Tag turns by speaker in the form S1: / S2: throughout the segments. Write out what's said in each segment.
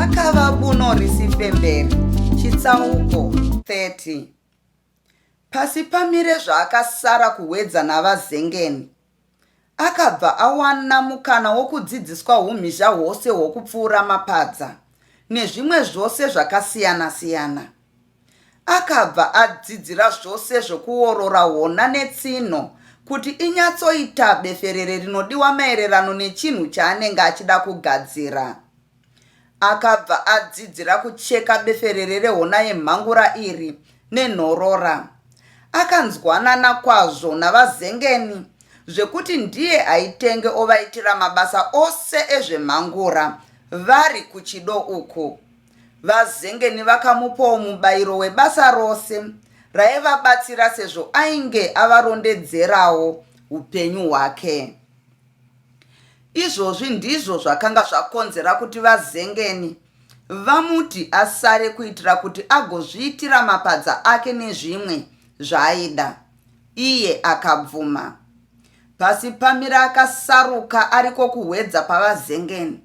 S1: Rakava buno risifemberi. Chitsauko 30. Pasi pamire zvaakasara kuwedza navazengeni. Akabva awana mukana wokudzidziswa umhizha hwose hwokupfuura mapadza nezvimwe zvose zvakasiyana-siyana. Akabva adzidzira zvose zvokuorora hona netsino kuti inyatsoita beferere rinodiwa maererano nechinhu chaanenge achida kugadzira. Akabva adzidzira kucheka beferere rehona yemhangura iri nenhorora. Akanzwanana kwazvo navazengeni zvekuti ndiye aitenge ovaitira mabasa ose ezvemhangura vari kuchido uku. Vazengeni vakamupawo mubayiro webasa rose raivabatsira sezvo ainge avarondedzerawo upenyu hwake. Izvozvi ndizvo zvakanga zvakonzera kuti vazengeni vamuti asare kuitira kuti agozviitira mapadza ake nezvimwe zvaaida. Iye akabvuma. Pasi pamira akasaruka ariko kuwedza pavazengeni.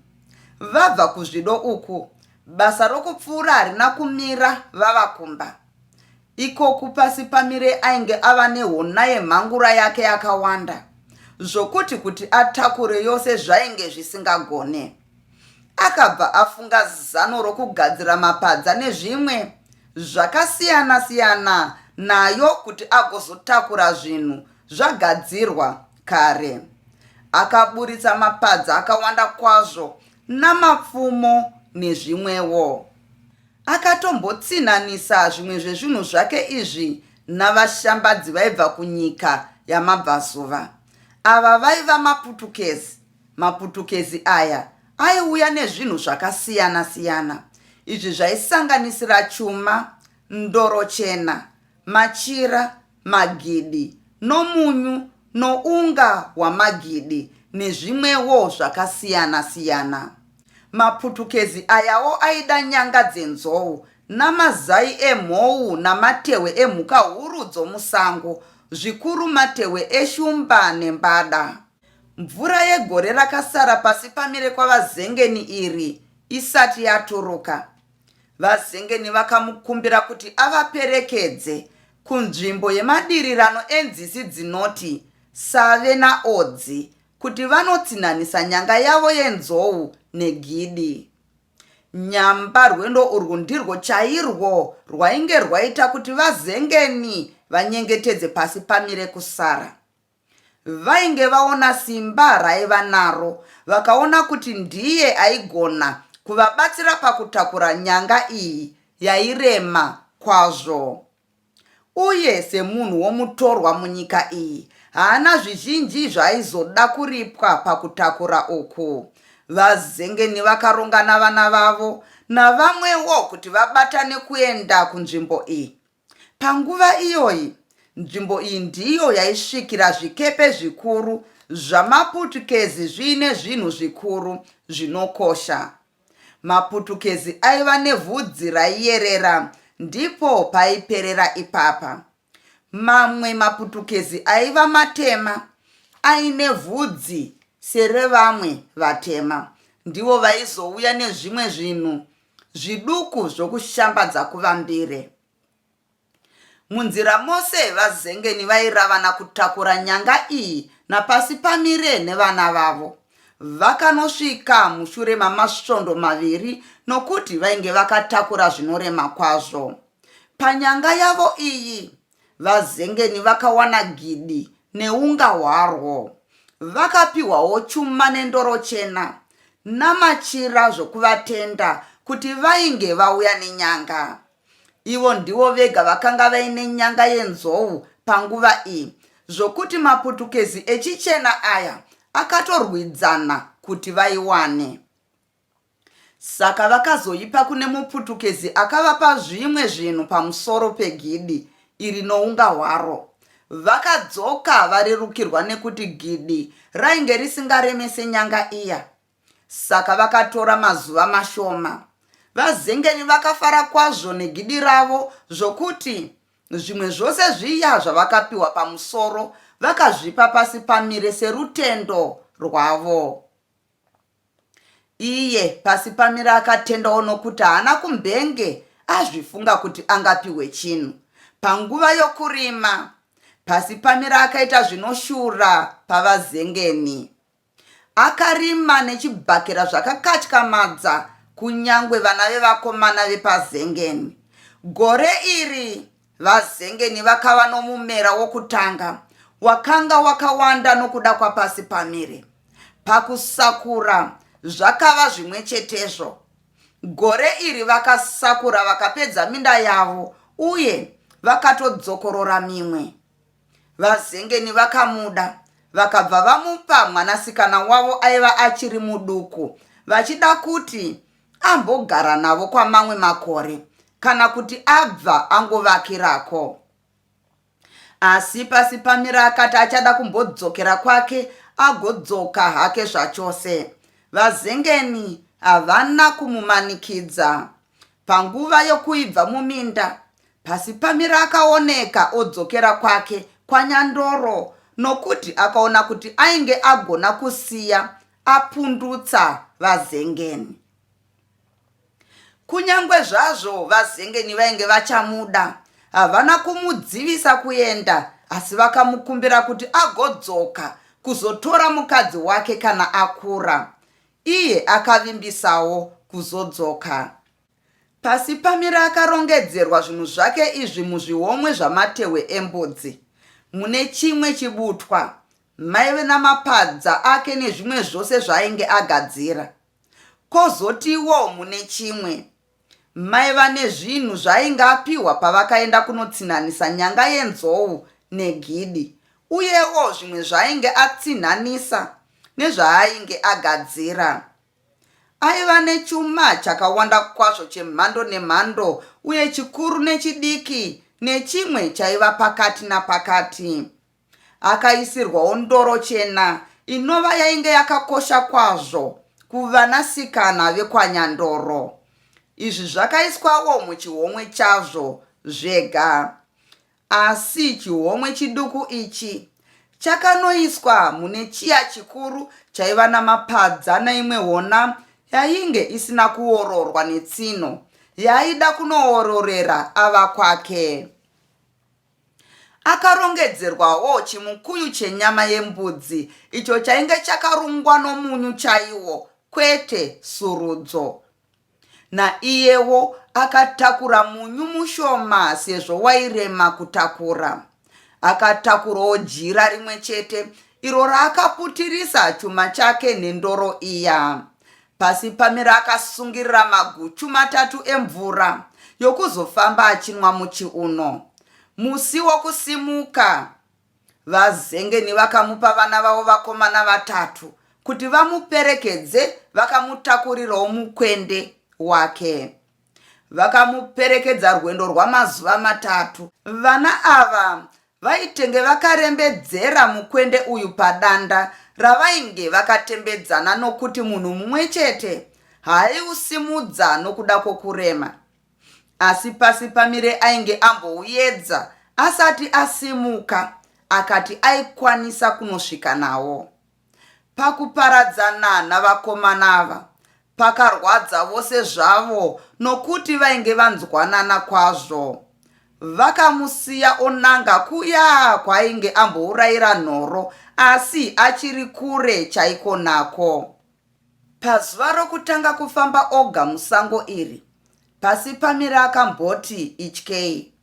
S1: Vabva kuzvido uku, basa rokupfuura harina kumira vavakumba. Ikoku pasi pamire ainge ava nehona yemhangura yake yakawanda, zvokuti kuti atakure yose zvainge zvisingagone. Akabva afunga zano rokugadzira mapadza nezvimwe zvakasiyana-siyana nayo kuti agozotakura zvinhu zvagadzirwa kare. Akaburitsa mapadza akawanda kwazvo namapfumo nezvimwewo. Akatombotsinanisa zvimwe zvezvinhu zvake izvi navashambadzi vaibva kunyika yamabvazuva. Ava vaiva maputukezi. Maputukezi aya aiuya nezvinhu zvakasiyana-siyana. Izvi zvaisanganisira chuma, ndoro chena, machira, magidi, nomunyu, nounga hwamagidi nezvimwewo zvakasiyana-siyana. Maputukezi ayawo aida nyanga dzenzou namazai emhou namatehwe emhuka huru dzomusango, zvikuru matehwe eshumba nembada. Mvura yegore rakasara pasi pamire kwavazengeni iri isati yaturuka. Vazengeni vakamukumbira kuti avaperekedze kunzvimbo yemadirirano enzisi dzinoti Save naOdzi kuti vanotsinhanisa nyanga yavo yenzou negidi. Nyamba rwendo urwu ndirwo chairwo rwainge rwaita kuti vazengeni vanyengetedze pasi pamire kusara. Vainge vaona simba raiva naro, vakaona kuti ndiye aigona kuvabatsira pakutakura nyanga iyi yairema kwazvo. Uye semunhu womutorwa munyika iyi, haana zvizhinji zvaaizoda kuripwa pakutakura uku. Vazengeni vakaronga navana vavo navamwewo kuti vabatane kuenda kunzvimbo iyi. Panguva iyoyi, nzvimbo iyi ndiyo yaisvikira zvikepe zvikuru zvamaputukezi zviine zvinhu zvikuru zvinokosha. Maputukezi aiva nevhudzi raiyerera, ndipo paiperera ipapa. Mamwe maputukezi aiva matema, aine vhudzi serevamwe vatema. Ndivo vaizouya nezvimwe zvinhu zviduku zvokushambadza kuvambire. Munzira mose vazengeni vairavana kutakura nyanga iyi napasi pamire nevana vavo. Vakanosvika mushure mamasvondo maviri nokuti vainge vakatakura zvinorema kwazvo. Panyanga yavo iyi, vazengeni vakawana gidi neunga hwarwo. Vakapiwawo chuma nendoro chena namachira zvokuvatenda kuti vainge vauya nenyanga. Ivo ndivo vega vakanga vaine nyanga yenzou panguva iyi, zvokuti maputukezi echichena aya akatorwidzana kuti vaiwane. Saka vakazoipa kune muputukezi akavapa zvimwe zvinhu pamusoro pegidi iri nounga hwaro. Vakadzoka varerukirwa nekuti gidi rainge risingaremese nyanga iya. Saka vakatora mazuva mashoma. Vazengeni vakafara kwazvo negidi ravo, zvokuti zvimwe zvose zviya zvavakapiwa pamusoro vakazvipa pasi pamire serutendo rwavo. Iye pasi pamire akatendawo nokuti haana kumbenge azvifunga kuti angapiwe chinhu. Panguva yokurima pasi pamire akaita zvinoshura pavazengeni. Akarima nechibhakera zvakakatyamadza kunyangwe vana vevakomana vepazengeni. Gore iri vazengeni vakava nomumera wokutanga wakanga wakawanda nokuda kwapasi pamire. Pakusakura zvakava zvimwe chetezvo. Gore iri vakasakura vakapedza minda yavo uye vakatodzokorora mimwe. Vazengeni vakamuda vakabva vamupa mwanasikana wavo aiva achiri muduku, vachida kuti ambogara navo kwamamwe makore kana kuti abva angovakirako. Asi pasi pamire akati achada kumbodzokera kwake agodzoka hake zvachose. Vazengeni havana kumumanikidza. Panguva yokuibva muminda pasi pamire akaoneka odzokera kwake kwaNyandoro, nokuti akaona kuti ainge agona kusiya apundutsa vazengeni. Kunyangwe zvazvo vazengeni vainge vachamuda, havana kumudzivisa kuenda, asi vakamukumbira kuti agodzoka kuzotora mukadzi wake kana akura. Iye akavimbisawo kuzodzoka. Pasi pamire akarongedzerwa zvinhu zvake izvi muzvihomwe zvamatehwe embudzi. Mune chimwe chibutwa maive namapadza ake nezvimwe zvose zvaainge agadzira. Kozotiwo mune chimwe maiva nezvinhu zvaainge apiwa pavakaenda kunotsinhanisa nyanga yenzou negidi, uyewo zvimwe zvaainge atsinhanisa nezvaainge agadzira. Aiva nechuma chakawanda kwazvo chemhando nemhando, uye chikuru nechidiki, nechimwe chaiva pakati napakati. Akaisirwawo ndoro chena inova yainge yakakosha kwazvo kuvanasikana vekwaNyandoro. Izvi zvakaiswawo muchihomwe chazvo zvega. Asi chihomwe chiduku ichi chakanoiswa mune chiya chikuru chaiva namapadza neimwe hona yainge isina kuororwa netsino, yaida kunoororera ava kwake. Akarongedzerwawo chimukuyu chenyama yembudzi, icho chainge chakarungwa nomunyu chaiwo, kwete surudzo. Naiyewo akatakura munyu mushoma sezvo wairema kutakura. Akatakurawo jira rimwe chete iro raakaputirisa chuma chake nendoro iya. Pasi pamire akasungirira maguchu matatu emvura yokuzofamba achinwa muchiuno. Musi wokusimuka vazengeni vakamupa vana vavo vakomana vatatu kuti vamuperekedze, vakamutakurirawo mukwende wake. Vakamuperekedza rwendo rwamazuva matatu. Vana ava vaitenge vakarembedzera mukwende uyu padanda ravainge vakatembedzana, nokuti munhu mumwe chete haiusimudza nokuda kwokurema. Asi pasi pamire ainge ambouyedza asati asimuka, akati aikwanisa kunosvika nawo. Pakuparadzana navakomana ava pakarwadza vose zvavo, nokuti vainge vanzwanana kwazvo. Vakamusiya onanga kuya kwainge ambourayira nhoro, asi achiri kure chaiko nako. Pazuva rokutanga kufamba oga musango iri, pasi pamire akamboti ityei.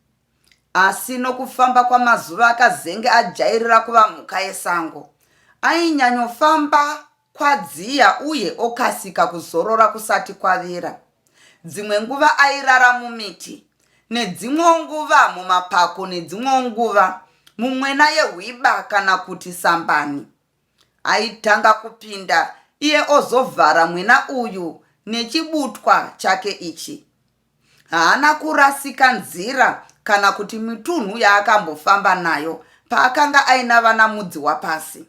S1: Asi nokufamba kwamazuva akazenge ajairira kuva mhuka yesango, ainyanyofamba kwadziya uye okasika kuzorora kusati kwavira. Dzimwe nguva airara mumiti, nedzimwe nguva mumapako, nedzimwe nguva mumwena yehwiba kana kuti sambani. Aitanga kupinda iye ozovhara mwena uyu nechibutwa chake ichi. Haana kurasika nzira kana kuti mitunhu yaakambofamba nayo paakanga aina vana mudzi wapasi.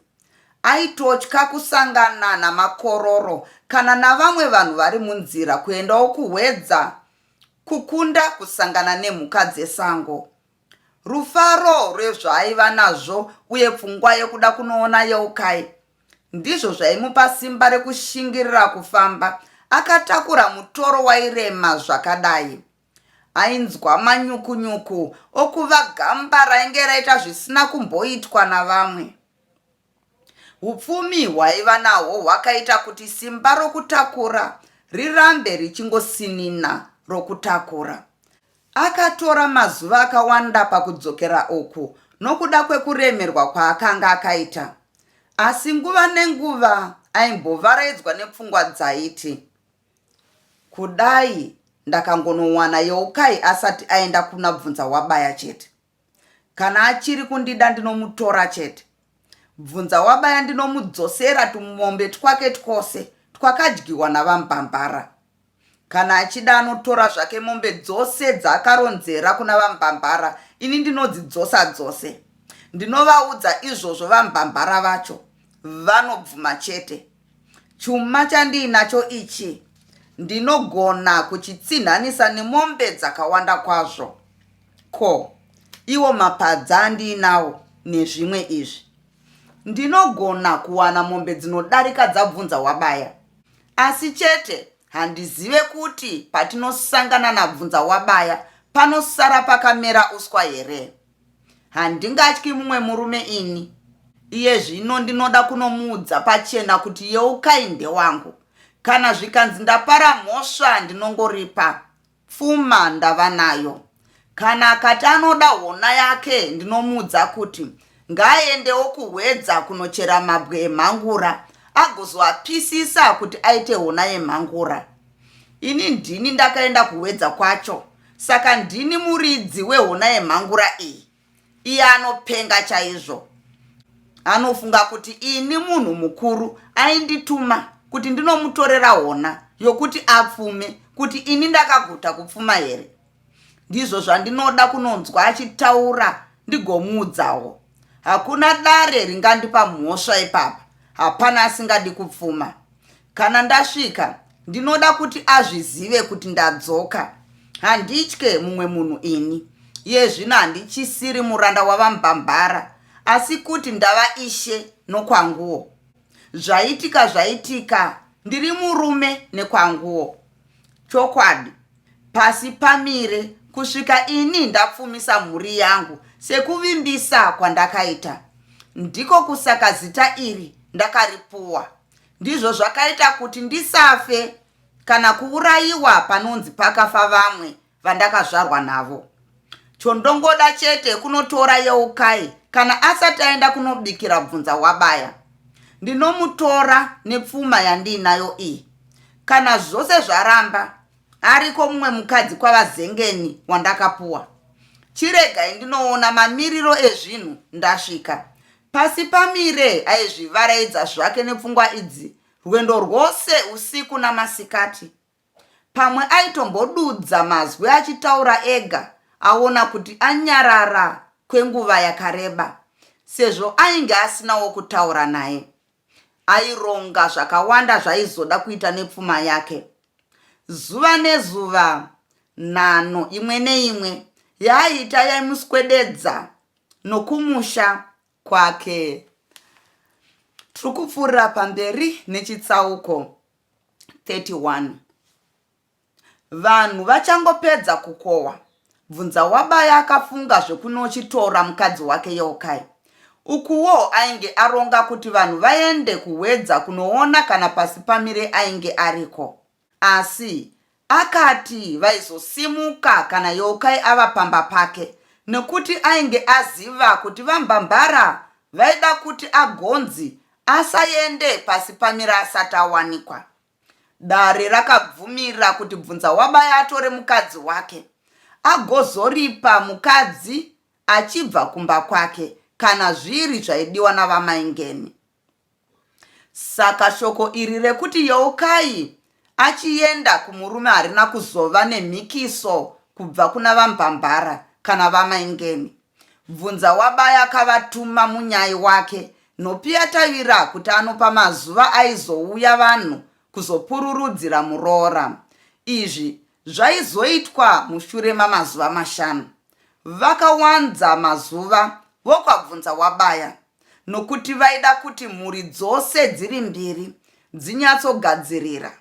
S1: Aitotya kusangana namakororo kana navamwe vanhu vari munzira kuendawo kuhwedza kukunda kusangana nemhuka dzesango. Rufaro rwezvaaiva nazvo uye pfungwa yekuda kunoona Yokai ndizvo zvaimupa simba rekushingirira kufamba. Akatakura mutoro wairema zvakadai. Ainzwa manyukunyuku okuva gamba rainge raita zvisina kumboitwa navamwe. Upfumi hwaiva nahwo hwakaita kuti simba rokutakura rirambe richingosinina rokutakura. Akatora mazuva akawanda pakudzokera uku nokuda kwekuremerwa kwaakanga akaita. Asi nguva nenguva aimbovharaidzwa nepfungwa dzaiti, kudai ndakangonowana Youkai asati aenda kuna Bvunzawabaya chete. Kana achiri kundida ndinomutora chete. Bvunzawabaya ndinomudzosera tumombe twake twose twakadyiwa navaMbambara. Kana achida anotora zvake mombe dzose dzaakaronzera kuna vaMbambara, ini ndinodzidzosa dzose. Ndinovaudza izvozvo vaMbambara vacho, vanobvuma chete. Chuma chandiinacho ichi ndinogona kuchitsinhanisa nemombe dzakawanda kwazvo. Ko, iwo mapadza andiinawo nezvimwe izvi. Ndinogona kuwana mombe dzinodarika dzabvunzawabaya. Asi chete handizive kuti patinosangana naBvunzawabaya panosara pakamera uswa here. Handingatyi mumwe murume ini. Iye zvino ndinoda kunomuudza pachena kuti Youkai ndewangu. Kana zvikanzi ndapara mhosva ndinongoripa. Pfuma ndava nayo. Kana akati anoda hona yake ndinomuudza kuti ngaaendewo kuhwedza kunochera mabwe emhangura agozoapisisa kuti aite hona yemhangura. Ini ndini ndakaenda kuhwedza kwacho, saka ndini muridzi wehona yemhangura iyi. Iye anopenga chaizvo. Anofunga kuti ini munhu mukuru aindituma kuti ndinomutorera hona yokuti apfume, kuti ini ndakaguta kupfuma here. Ndizvo zvandinoda kunonzwa achitaura ndigomuudzawo. Hakuna dare ringandipa mhosva ipapa. Hapana asingadi kupfuma. Kana ndasvika ndinoda kuti azvizive kuti ndadzoka. Handitye mumwe munhu ini. Iye zvino handichisiri muranda wavaMbambara, asi kuti ndava ishe nokwanguwo. Zvaitika zvaitika, ndiri murume nekwanguwo. Chokwadi, pasi pamire kusvika ini ndapfumisa mhuri yangu sekuvimbisa kwandakaita. Ndiko kusaka zita iri ndakaripuwa. Ndizvo zvakaita kuti ndisafe kana kuurayiwa panonzi pakafa vamwe vandakazvarwa navo. Chondongoda chete kunotora Youkai kana asati aenda kunobikira Bvunzawabaya. Ndinomutora nepfuma yandiinayo iyi. Kana zvose zvaramba, ariko mumwe mukadzi kwavazengeni wandakapuwa. Chiregai ndinoona mamiriro ezvinhu ndasvika. Pasi pamire aizvivaraidza zvake nepfungwa idzi rwendo rwose usiku namasikati. Pamwe aitombodudza mazwi achitaura ega, aona kuti anyarara kwenguva yakareba, sezvo ainge asinawo kutaura naye. Aironga zvakawanda zvaizoda kuita nepfuma yake. Zuva nezuva, nhano imwe neimwe yaiita yaimuswededza nokumusha kwake. Tiri kupfuurira pamberi nechitsauko 31. Vanhu vachangopedza kukohwa, Bvunzawabaya akafunga zvekunochitora mukadzi wake Youkai. Ukuwo ainge aronga kuti vanhu vaende kuhwedza kunoona kana pasi pamire ainge ariko. Asi akati vaizosimuka kana Youkai ava pamba pake, nekuti ainge aziva kuti vaMbambara vaida kuti agonzi asaende pasi pamira asati awanikwa. Dare rakabvumira kuti Bvunzawabaya atore mukadzi wake agozoripa mukadzi achibva kumba kwake kana zviri zvaidiwa navamaingeni. Saka shoko iri rekuti Youkai achienda kumurume harina kuzova nemhikiso kubva kuna vaMbambara kana vamaingeni. Bvunzawabaya akavatuma munyai wake nopiyatavira kuti anopa mazuva aizouya vanhu kuzopururudzira muroora. Izvi zvaizoitwa mushure mamazuva 5. Vakawanza mazuva vokwabvunzawabaya. nokuti vaida kuti mhuri dzose dziri mbiri dzinyatsogadzirira.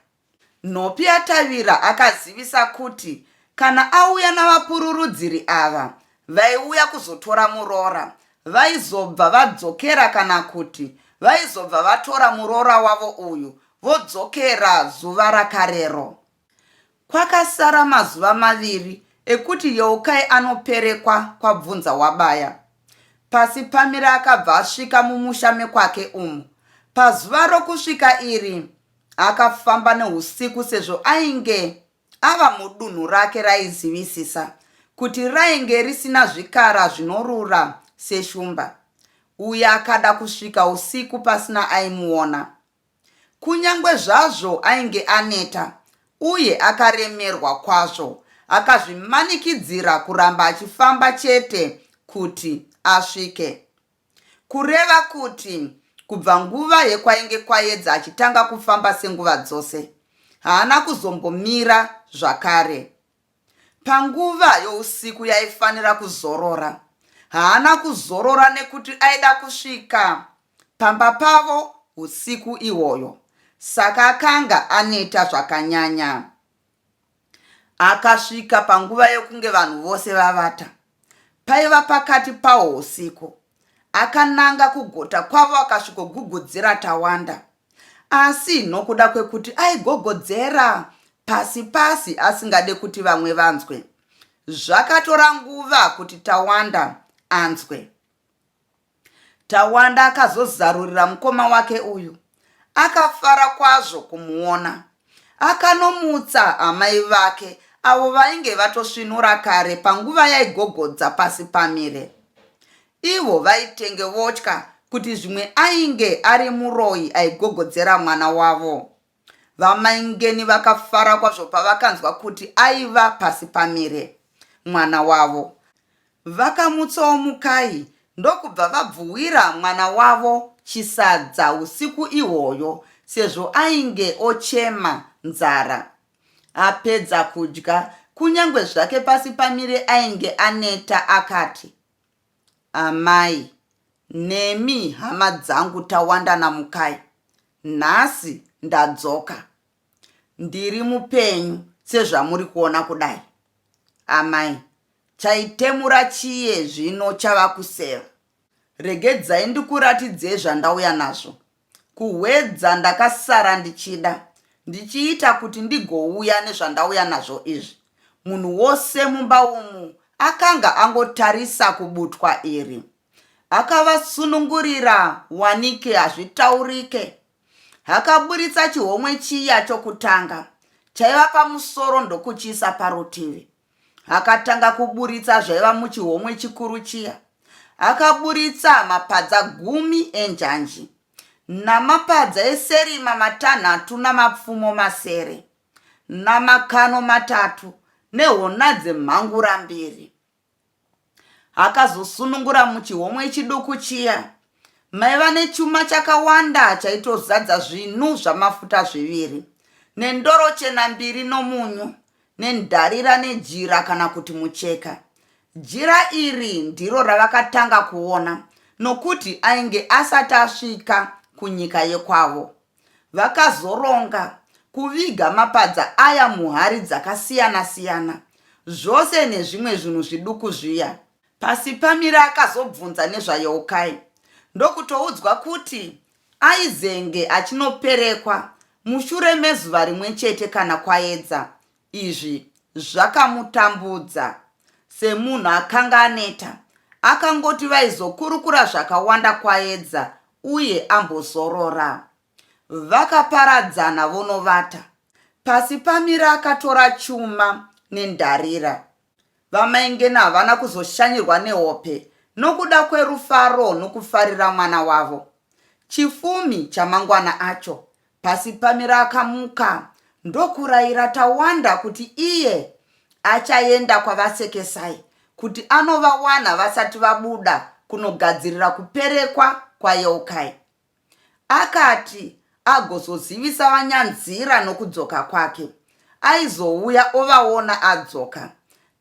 S1: Nhopi yaTavira akazivisa kuti kana auya navapururudziri ava vaiuya kuzotora muroora, vaizobva vadzokera, kana kuti vaizobva vatora muroora wavo uyu vodzokera zuva rakarero. Kwakasara mazuva maviri ekuti Yeukai anoperekwa kwabvunza wabaya. Pasi pamira akabva asvika mumusha mekwake umu. Pazuva rokusvika iri akafamba neusiku, sezvo ainge ava mudunhu rake raizivisisa kuti rainge risina zvikara zvinorura seshumba. Uye akada kusvika usiku pasina aimuona. Kunyangwe zvazvo ainge aneta uye akaremerwa kwazvo, akazvimanikidzira kuramba achifamba chete kuti asvike. Kureva kuti kubva nguva yekwainge kwaedza achitanga kufamba senguva dzose, haana kuzombomira zvakare. Panguva yousiku yaifanira kuzorora, haana kuzorora nekuti aida kusvika pamba pavo usiku ihwoyo. Saka akanga aneta zvakanyanya. Akasvika panguva yokunge vanhu vose vavata. Paiva pakati pawo usiku. Akananga kugota kwavo akasvikogugudzira Tawanda. Asi nokuda kwekuti aigogodzera pasi pasi asingade kuti vamwe vanzwe, zvakatora nguva kuti Tawanda anzwe. Tawanda akazozarurira mukoma wake uyu. Akafara kwazvo kumuona. Akanomutsa amai vake avo vainge vatosvinura kare panguva yaigogodza pasi pamire. Ivo vaitenge votya kuti zvimwe ainge ari muroyi aigogodzera mwana wavo. Vamaingeni vakafara kwazvo pavakanzwa kuti aiva pasi pamire mwana wavo. Vakamutsawo mukai ndokubva vabvuwira mwana wavo chisadza usiku ihwoyo, sezvo ainge ochema nzara. Apedza kudya, kunyangwe zvake pasi pamire ainge aneta, akati, amai, nemi hama dzangu Tawanda naMukai, nhasi ndadzoka. Ndiri mupenyu sezvamuri kuona kudai. Amai, chaitemura chiye zvino chava kuseva. Regedzai ndikuratidzei zvandauya nazvo. Kuhwedza ndakasara ndichida, ndichiita kuti ndigouya nezvandauya nazvo izvi. Munhu wose mumba umu akanga angotarisa kubutwa iri. Akavasunungurira wanike hazvitaurike. Akaburitsa chihomwe chiya chokutanga, chaiva pamusoro ndokuchiisa parutivi. Akatanga kuburitsa zvaiva muchihomwe chikuru chiya. Akaburitsa mapadza 10 enjanji, namapadza eserima 6 namapfumo 9, namakano 3 nehona dzemhangura 2. Akazosunungura muchihomwe chiduku chiya maiva nechuma chakawanda chaitozadza zvinu zvamafuta 2, nendoro chena 2 nomunyu, nendarira nejira kana kuti mucheka. Jira iri ndiro ravakatanga kuona, nokuti ainge asati asvika kunyika yekwavo. Vakazoronga kuviga mapadza aya muhari dzakasiyana-siyana, zvose nezvimwe zvinhu zviduku zviya. Pasi pamira akazobvunza nezvaYeukai, ndokutoudzwa kuti aizenge achinoperekwa mushure mezuva rimwe chete kana kwaedza. Izvi zvakamutambudza. Semunhu akanga aneta, akangoti vaizokurukura zvakawanda kwaedza uye ambozorora. Vakaparadzana vonovata. Pasi pamira akatora chuma nendarira. Vamaingena havana kuzoshanyirwa nehope nokuda kwerufaro nokufarira mwana wavo. Chifumi chamangwana acho, pasi pamira akamuka ndokurayira Tawanda kuti iye achaenda kwavasekesai kuti anovawana vasati vabuda kunogadzirira kuperekwa kwaYeukai. Akati agozozivisa vanyanzira nokudzoka kwake, aizouya ovaona adzoka.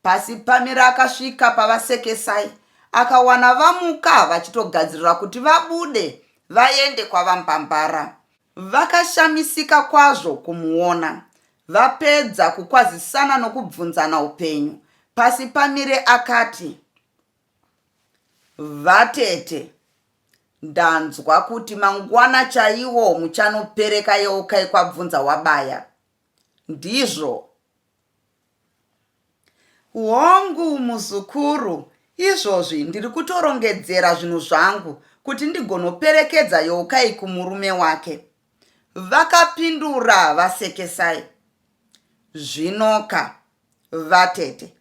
S1: Pasi pamira akasvika pavasekesai, akawana vamuka vachitogadzirira kuti vabude vaende kwavambambara. Vakashamisika kwazvo kumuona. Vapedza kukwazisana nokubvunzana upenyu. Pasi pamire akati, vatete, ndanzwa kuti mangwana chaiwo muchanopereka Yeukai kwabvunza wabaya. Ndizvo? Hongu muzukuru, izvozvi ndiri kutorongedzera zvinhu zvangu kuti ndigonoperekedza Yeukai kumurume wake. Vakapindura vasekesai. Zvinoka, vatete,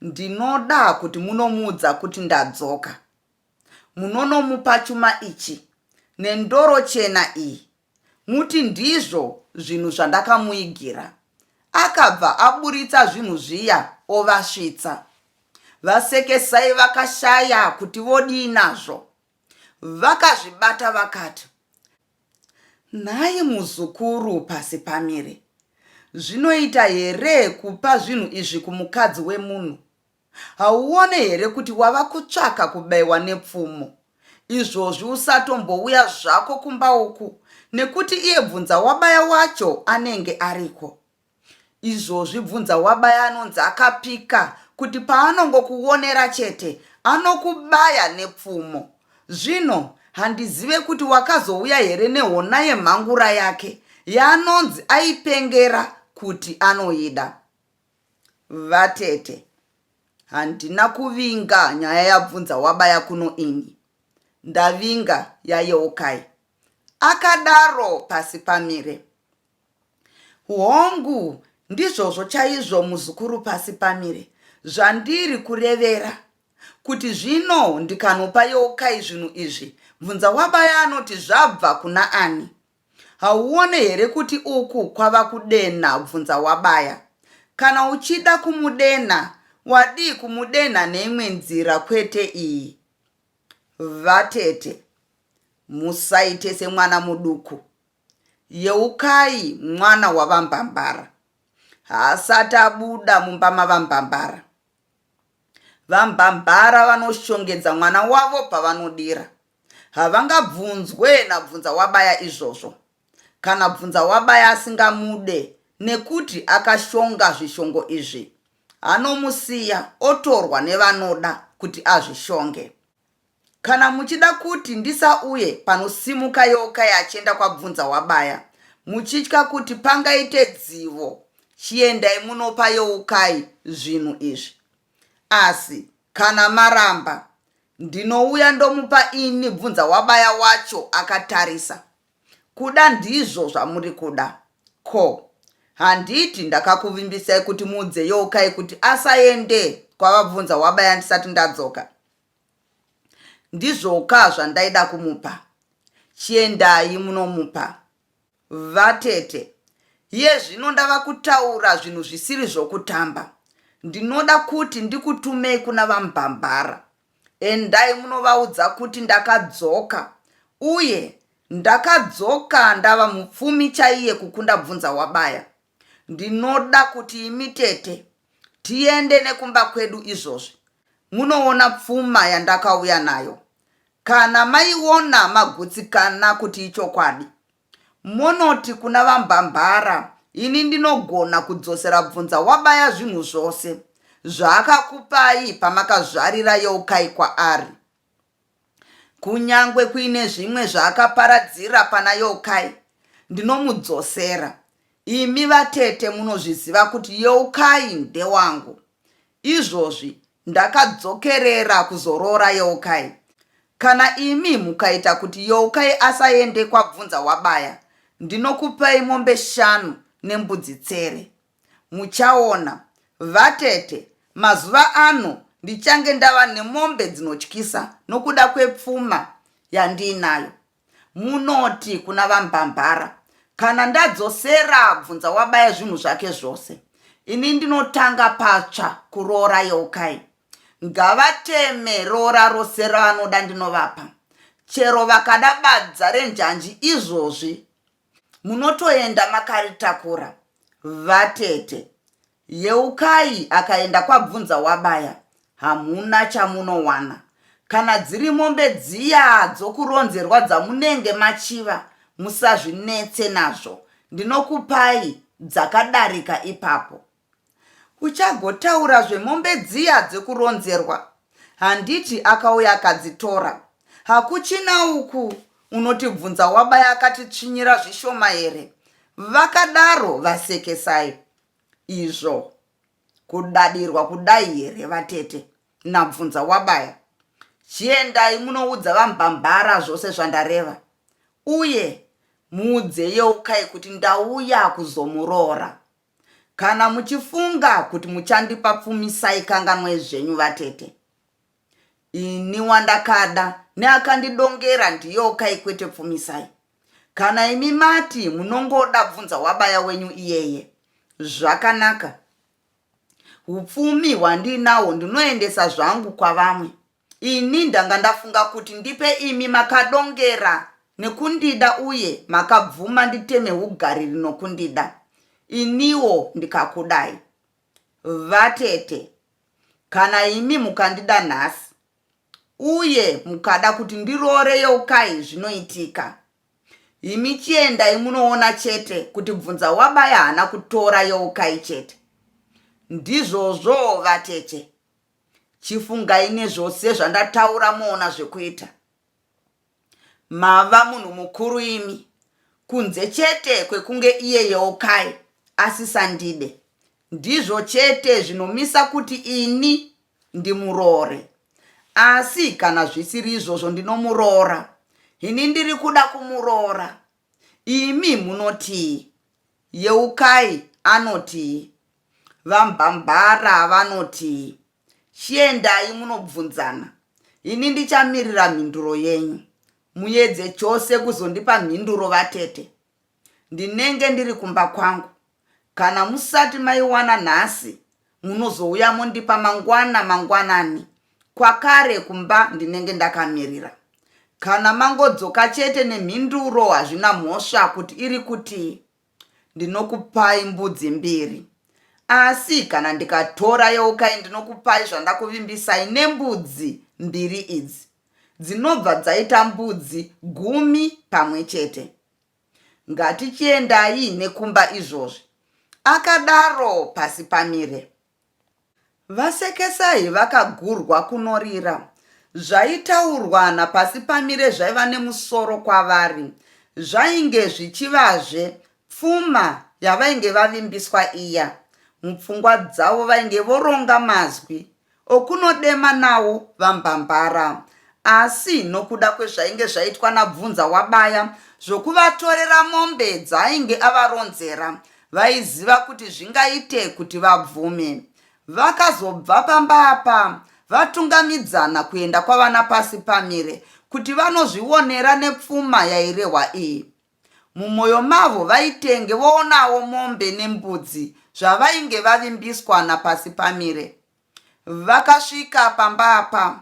S1: ndinoda kuti munomuudza kuti ndadzoka. Munonomupa chuma ichi nendoro chena iyi. Muti ndizvo zvinhu zvandakamuigira. Akabva aburitsa zvinhu zviya ovasvitsa. Vasekesai vakashaya kuti vodii nazvo. Vakazvibata vakati, nhai muzukuru pasi pamire, zvinoita here kupa zvinhu izvi kumukadzi wemunhu? Hauone here kuti wava kutsvaka kubayiwa nepfumo? Izvozvi usatombouya zvako kumba uku, nekuti iye bvunza wabaya wacho anenge ariko. Izvozvi bvunza wabaya anonzi akapika kuti paanongokuonera chete anokubaya nepfumo. Zvino handizive kuti wakazouya here nehona yemhangura yake yaanonzi aipengera kuti anoida. Vatete, handina kuvinga nyaya yabvunza wabaya kuno ini. Ndavinga yaYeukai. Akadaro pasi pamire. Hongu, ndizvozvo chaizvo muzukuru pasi pamire, zvandiri kurevera. Kuti zvino ndikanopa Yeukai zvinhu izvi, bvunza wabaya anoti zvabva kuna ani? Hauone here kuti uku kwava kudenha bvunza wabaya? Kana uchida kumudenha, wadii kumudenha neimwe nzira kwete iyi. Vatete, musaite semwana muduku. Yeukai mwana wavambambara. Haasati abuda mumba mavambambara. Vambambara vanoshongedza mwana wavo pavanodira. Havangabvunzwe nabvunza wabaya izvozvo. Kana bvunza wabaya asingamude nekuti akashonga zvishongo izvi, anomusiya otorwa nevanoda kuti azvishonge. Kana muchida kuti ndisauye panosimuka Yeukai achienda kwabvunza wabaya, muchitya kuti pangaite dzivo, chiendai munopa Yeukai zvinhu izvi. Asi kana maramba, ndinouya ndomupa ini bvunza wabaya wacho akatarisa. Kuda ndizvo zvamuri kuda. Ko, handiti ndakakuvimbisai kuti muudze Yeukai kuti asaende kwavabvunza wabaya ndisati ndadzoka? Ndizvoka zvandaida kumupa. Chiendai munomupa. Vatete, iye zvino ndava kutaura zvinhu zvisiri zvokutamba. Ndinoda kuti ndikutumei kuna vambambara. Endai munovaudza kuti ndakadzoka. Uye ndakadzoka ndava mupfumi chaiye kukunda bvunza wabaya. Ndinoda kuti imi tete tiende nekumba kwedu izvozvi. Munoona pfuma yandakauya nayo. Kana maiona magutsikana kuti ichokwadi, monoti kuna vambambara, ini ndinogona kudzosera bvunza wabaya zvinhu zvose zvaakakupai pamakazvarira Yeukai kwaari. Kunyangwe kuine zvimwe zvaakaparadzira pana Yeukai, ndinomudzosera. Imi vatete munozviziva kuti Yeukai ndewangu. Izvozvi ndakadzokerera kuzorora Yeukai. Kana imi mukaita kuti Yeukai asaende kwabvunza wabaya, ndinokupai mombe 5 nembudzi tsere. Muchaona, vatete, mazuva ano ndichange ndava nemombe dzinotyisa nokuda kwepfuma yandinayo. Munoti kuna vambambara, kana ndadzosera bvunza wabaya zvinhu zvake zvose, ini ndinotanga patsva kuroora Yeukai. Ngavateme roora rose ravanoda ndinovapa. Chero vakada badza renjanji izvozvi, munotoenda makaritakura. Vatete, Yeukai akaenda kwabvunza wabaya, hamuna chamunowana. Kana dziri mombe dziya dzokuronzerwa dzamunenge machiva, musazvinetse nazvo. Ndinokupai dzakadarika ipapo. Uchagotaura zvemombe dziya dzekuronzerwa. Handiti akauya akadzitora. Hakuchina uku unotibvunza wabaya akatitsvinyira zvishoma here. Vakadaro vasekesai. Izvo kudadirwa kudai here vatete? Nabvunza wabaya. Chiendai munoudza vambambara zvose zvandareva. Uye muudze Yeukai kuti ndauya kuzomuroora. Kana muchifunga kuti muchandipa pfumisai kanganwe zvenyu vatete. Ini wandakada neakandidongera ndiYeukai kwete pfumisai. Kana imi mati munongoda bvunza wabaya wenyu iyeye, zvakanaka. Upfumi hwandinawo ndinoendesa zvangu kwa vamwe. Ini ndanga ndafunga kuti ndipe imi makadongera nekundida uye makabvuma nditeme ugariri nokundida. Iniwo ndikakudai. Vatete, kana imi mukandida nhasi uye mukada kuti ndiroore Yeukai zvinoitika. Imi chiendai munoona chete kuti bvunza wabaya hana kutora Yeukai chete. Ndizvozvo vatete. Chifungai nezvose zvandataura muona zvekuita. Mava munhu mukuru imi, kunze chete kwekunge iye Yeukai asisandide. Ndizvo chete zvinomisa kuti ini ndimuroore. Asi kana zvisiri izvozvo ndinomuroora. Ini ndiri kuda kumuroora. Imi munotii? Yeukai anotii? Vambambara vanotii? Chiendai munobvunzana. Ini ndichamirira mhinduro yenyu. Muedze chose kuzondipa mhinduro vatete. Ndinenge ndiri kumba kwangu. Kana musati maiwana nhasi, munozouya mondipa mangwanani. Kwakare kumba ndinenge ndakamirira. Kana mangodzoka chete nemhinduro hazvina mhosva kuti iri kuti ndinokupai mbudzi 2. Asi kana ndikatora Yeukai ndinokupai zvandakuvimbisai nembudzi 2 idzi. Dzinobva dzaita mbudzi 10 pamwe chete. Ngatichiendai nekumba izvozvi. Akadaro pasi pamire. Vasekesai vakagurwa kunorira. Zvaitaurwa napasi pamire zvaiva nemusoro kwavari. Zvainge zvichivazve pfuma yavainge vavimbiswa iya. Mupfungwa dzavo vainge voronga mazwi okunodema nawo vambambara. Asi nokuda kwezvainge zvaitwa nabvunza wabaya zvokuvatorera mombe dzainge avaronzera, vaiziva kuti zvingaite kuti vabvume. Vakazobva pamba apa vatungamidzana kuenda kwavana pasi pamire kuti vanozvionera nepfuma yairehwa iyi. Mumwoyo mavo vaitenge voonawo mombe nembudzi zvavainge vavimbiswa napasi pamire. Vakasvika pamba apa.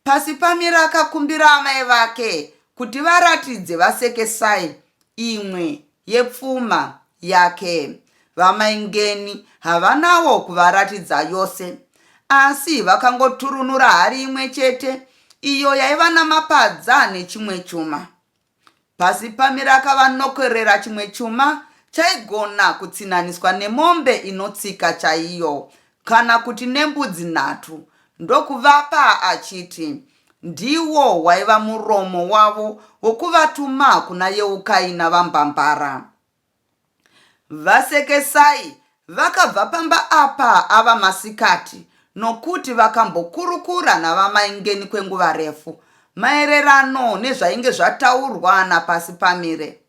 S1: Pasi pamire akakumbira amai vake kuti varatidze Vasekesai imwe yepfuma yake. Vamaingeni havanawo kuvaratidza yose, asi vakangoturunura hari imwe chete, iyo yaiva namapadza nechimwe chuma. Pasi pamire akavanokorera chimwe chuma chaigona kutsinaniswa nemombe inotsika chaiyo, kana kuti nembudzi 3, ndokuvapa achiti ndiwo waiva muromo wavo wokuvatuma kuna Yeukai navambambara. Vasekesai vakabva pamba apa ava masikati, nokuti vakambokurukura navamaingeni kwenguva refu maererano nezvainge zvataurwa napasi pamire.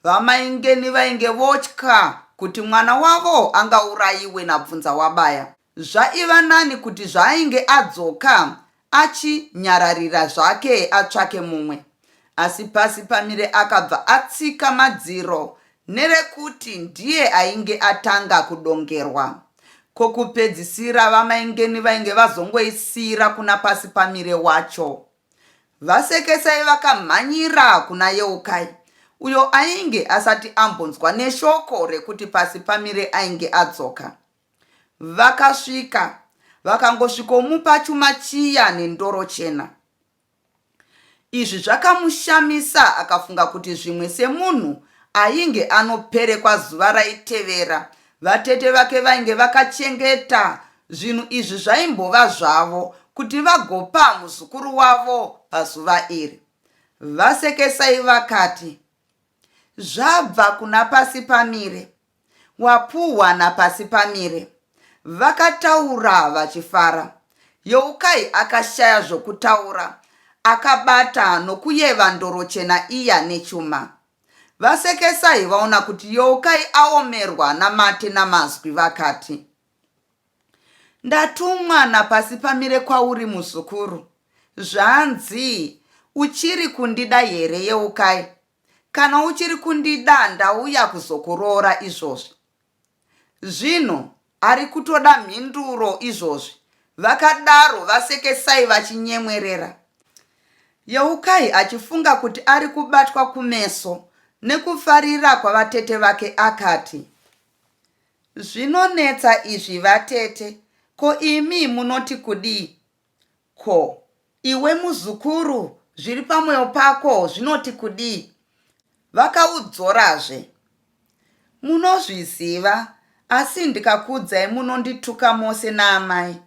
S1: Vamaingeni vainge votya kuti mwana wavo angaurayiwe nabvunza wabaya. Zvaiva nani kuti zvainge adzoka achinyararira zvake atsvake mumwe. Asi pasi pamire akabva atsika madziro nerekuti ndiye ainge atanga kudongerwa. Kokupedzisira vamaingeni vainge vazongoisira kuna pasi pamire wacho. Vasekesai vakamhanyira kuna Yeukai, uyo ainge asati ambonzwa neshoko rekuti pasi pamire ainge adzoka. Vakasvika, vakangosvikomupa chuma chiya nendoro chena. Izvi zvakamushamisa, akafunga kuti zvimwe semunhu ainge anoperekwa zuva raitevera, vatete vake vainge vakachengeta zvinhu izvi zvaimbova zvavo kuti vagopa muzukuru wavo pazuva iri. Vasekesai vakati, zvabva kuna pasi pamire, wapuhwa napasi pamire. Vakataura vachifara. Youkai akashaya zvokutaura, akabata nokuyeva ndoro chena iya nechuma. Vasekesai vaona kuti Youkai aomerwa namate namazwi, vakati, ndatumwa napasi pamire kwauri muzukuru. Zvanzi, uchiri kundida here Youkai? Kana uchiri kundida, ndauya kuzokuroora izvozvi. Zvino ari kutoda mhinduro izvozvi. Vakadaro Vasekesai vachinyemwerera. Youkai achifunga kuti ari kubatwa kumeso nekufarira kwavatete vake, akati, zvinonetsa izvi vatete, ko imi munoti kudii? Ko iwe muzukuru, zviri pamwoyo pako zvinoti kudii? Vakaudzorazve, munozviziva, asi ndikakuudzai munondituka mose naamai.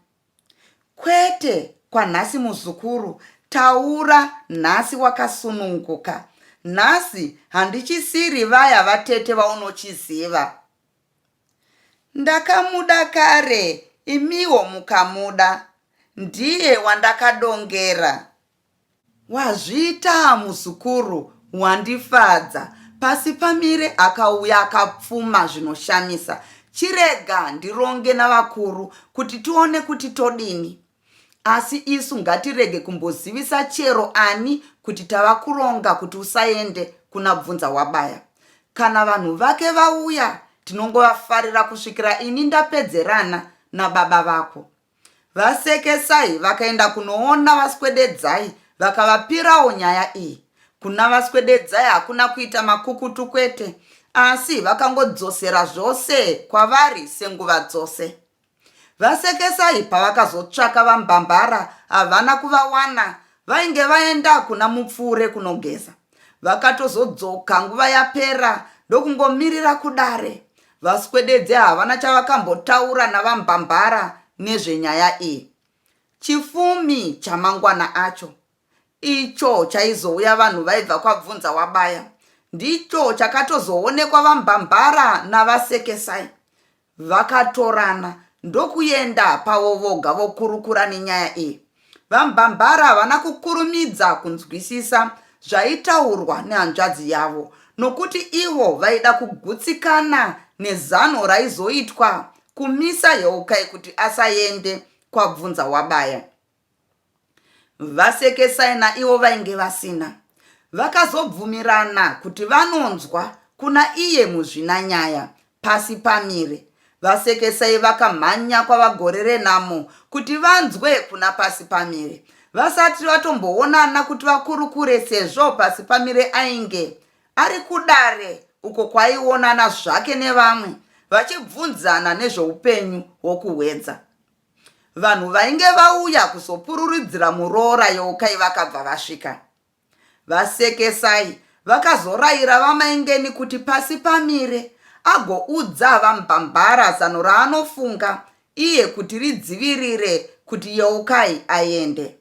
S1: Kwete kwanhasi muzukuru, taura nhasi wakasununguka. Nhasi handichisiri vaya vatete vaunochiziva. Ndakamuda kare, imiwo mukamuda. Ndiye wandakadongera. Wazviita muzukuru, wandifadza. Pasi pamire akauya akapfuma zvinoshamisa. Chirega ndironge navakuru kuti tione kuti todini. Asi isu ngatirege kumbozivisa chero ani kuti tava kuronga kuti usaende kuna bvunza wabaya. Kana vanhu vake vauya, tinongovafarira kusvikira ini ndapedzerana nababa vako. Vasekesai vakaenda kunoona vaswededzai, vakavapirawo nyaya iyi. Kuna vaswededzai hakuna kuita makukutu kwete, asi vakangodzosera zvose kwavari senguva dzose. Vasekesai pavakazotsvaka vambambara havana kuvawana, vainge vaenda kuna mupfuure kunogeza. Vakatozodzoka nguva yapera ndokungomirira kudare. Vaswededze havana chavakambotaura navambambara nezvenyaya iyi. Chifumi chamangwana acho, icho chaizouya vanhu vaibva kwabvunza wabaya, ndicho chakatozoonekwa vambambara navasekesai. Vakatorana ndokuenda pavo voga vokurukura nenyaya iyi. Vambambara havana kukurumidza kunzwisisa zvaitaurwa nehanzvadzi yavo, nokuti ivo vaida kugutsikana nezano raizoitwa kumisa Youkai kuti asaende kwabvunza wabaya. Vasekesai naivo vainge vasina. Vakazobvumirana kuti vanonzwa kuna iye muzvinanyaya pasi pamire. Vasekesai vakamhanya kwavagore renhamo kuti vanzwe kuna pasi pamire, vasati vatomboonana kuti vakurukure, sezvo pasi pamire ainge ari kudare uko kwaionana zvake nevamwe vachibvunzana nezveupenyu hwokuhwedza. Vanhu vainge vauya kuzopururidzira muroora Youkai vakabva vasvika. Vasekesai vakazorayira vamaingeni kuti pasi pamire agoudza vambambara zano raanofunga iye kuti ridzivirire kuti Youkai aende.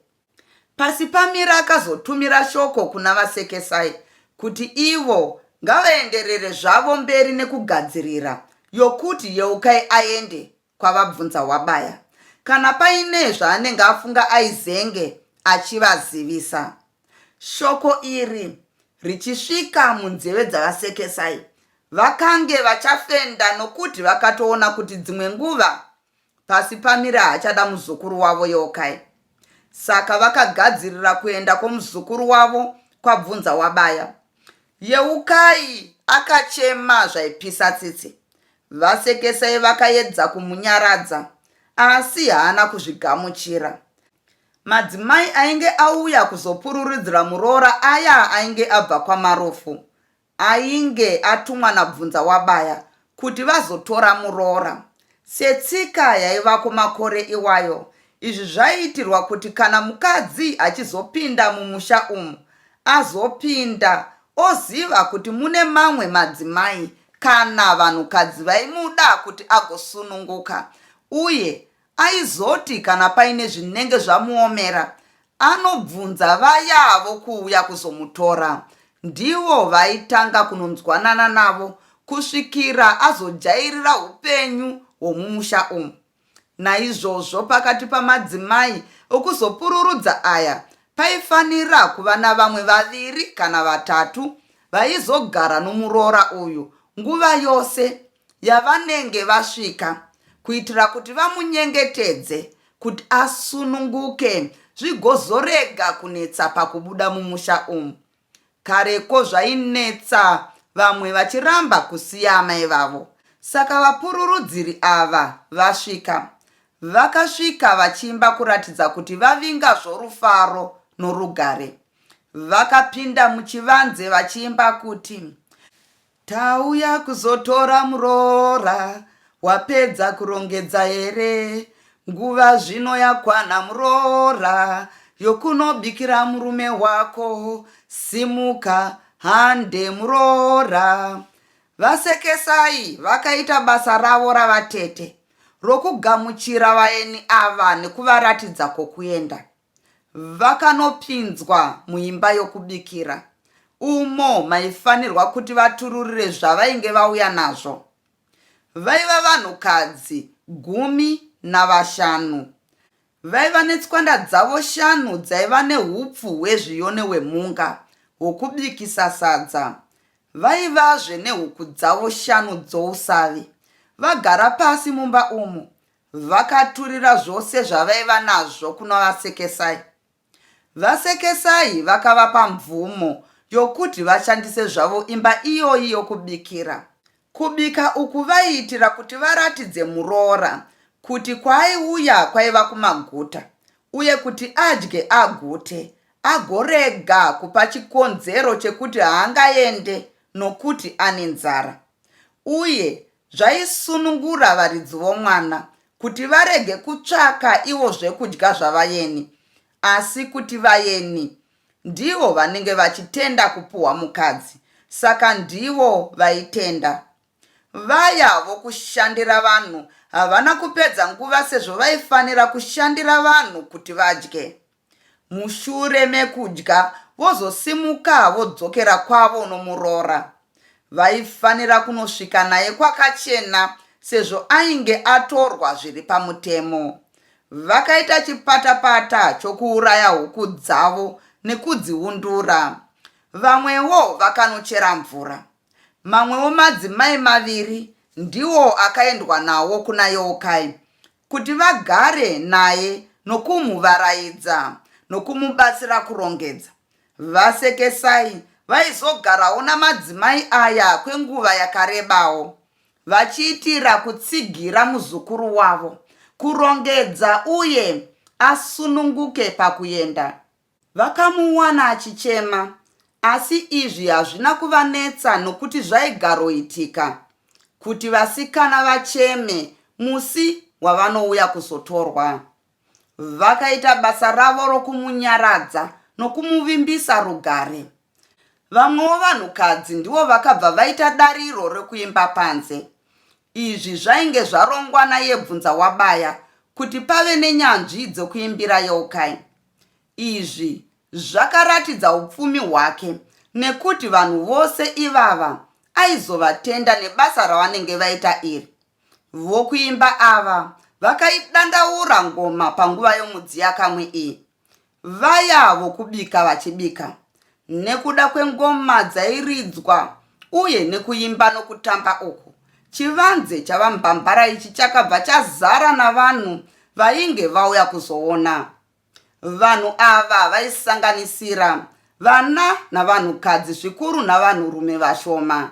S1: Pasi pamire akazotumira shoko kuna Vasekesai kuti ivo ngavaenderere zvavo mberi nekugadzirira yokuti Youkai aende kwavabvunza wabaya, kana paine zvaanenge afunga aizenge achivazivisa. Shoko iri richisvika munzeve dzavasekesai, vakange vachafenda nokuti vakatoona kuti dzimwe nguva pasi pamire hachada muzukuru wavo Youkai. Saka vakagadzirira kuenda kwomuzukuru wavo kwabvunza wabaya. Youkai akachema zvaipisa tsitsi. Vasekesai vakaedza kumunyaradza, asi haana kuzvigamuchira. Madzimai ainge auya kuzopururidzira muroora aya ainge abva kwamarofu, ainge atumwa nabvunza wabaya kuti vazotora muroora. Setsika yaiva kumakore iwayo, izvi zvaiitirwa kuti kana mukadzi achizopinda mumusha umu, azopinda oziva kuti mune mamwe madzimai kana vanhukadzi vaimuda kuti agosununguka, uye aizoti kana paine zvinenge zvamuomera anobvunza vaya vokuuya kuzomutora. Ndivo vaitanga kunonzwanana navo kusvikira azojairira upenyu hwomumusha umu. Naizvozvo pakati pamadzimai okuzopururudza aya paifanira kuva navamwe vaviri kana vatatu vaizogara nomuroora uyu nguva yose yavanenge vasvika, kuitira kuti vamunyengetedze kuti asununguke zvigozorega kunetsa pakubuda mumusha umu. Kareko zvainetsa vamwe vachiramba kusiya amai vavo. Saka vapururudziri ava vasvika, vakasvika vachiimba kuratidza kuti vavinga zvorufaro norugare. Vakapinda muchivanze vachiimba kuti, tauya kuzotora muroora, wapedza kurongedza here? Nguva zvino yakwana muroora, yokunobikira murume wako. Simuka hande muroora. Vasekesai vakaita basa ravo ravatete rokugamuchira vaeni ava nekuvaratidza kokuenda. Vakanopinzwa muimba yokubikira, umo maifanirwa kuti vatururire zvavainge vauya nazvo. Vaiva vanhukadzi 15. Vaiva netswanda dzavo 5 dzaiva nehupfu hwezviyo nehwemhunga hwokubikisa sadza. Vaivazve nehuku dzavo 5 dzousavi. Vagara pasi mumba umu, vakaturira zvose zvavaiva nazvo kuna vasekesai. Vasekesai vakavapa mvumo yokuti vashandise zvavo imba iyoyi yokubikira. Kubika uku vaiitira kuti varatidze muroora kuti kwaiuya kwaiva kumaguta, uye kuti adye agute, agorega kupa chikonzero chekuti haangaende nokuti ane nzara. Uye zvaisunungura varidzi vomwana kuti varege kutsvaka ivo zvekudya zvavaeni, asi kuti vaeni ndivo vanenge vachitenda kupuhwa mukadzi, saka ndivo vaitenda. Vaya vokushandira vanhu havana kupedza nguva sezvo vaifanira kushandira vanhu kuti vadye. Mushure mekudya vozosimuka vodzokera kwavo nomuroora. Vaifanira kunosvika naye kwakachena sezvo ainge atorwa zviri pamutemo. Vakaita chipatapata chokuuraya huku dzavo nekudziundura. Vamwewo vakanochera mvura. Mamwewo madzimai 2 ndiwo akaendwa nawo kuna Yokai kuti vagare naye nokumuvaraidza nokumubatsira kurongedza. Vasekesai vaizogarawo namadzimai aya kwenguva yakarebawo, vachiitira kutsigira muzukuru wavo, kurongedza uye asununguke pakuenda. Vakamuwana achichema, asi izvi hazvina kuvanetsa nokuti zvaigaroitika kuti vasikana vacheme musi wavanouya kuzotorwa. Vakaita basa ravo rokumunyaradza nokumuvimbisa rugare. Vamwewo vanhukadzi ndivo vakabva vaita dariro rekuimba panze. Izvi zvainge zvarongwa naYebvunza wabaya kuti pave nenyanzvi dzokuimbira Yokai. Izvi zvakaratidza upfumi hwake nekuti vanhu vose ivava aizovatenda nebasa ravanenge vaita iri. Vokuimba ava vakaidandaura ngoma panguva yomudziya kamwe iyi. Vaya vokubika vachibika, nekuda kwengoma dzairidzwa uye nekuimba nokutamba uku, chivanze chavamubhambara ichi chakabva chazara navanhu vainge vauya kuzoona. Vanhu ava vaisanganisira vana navanhukadzi zvikuru navanhurume vashoma.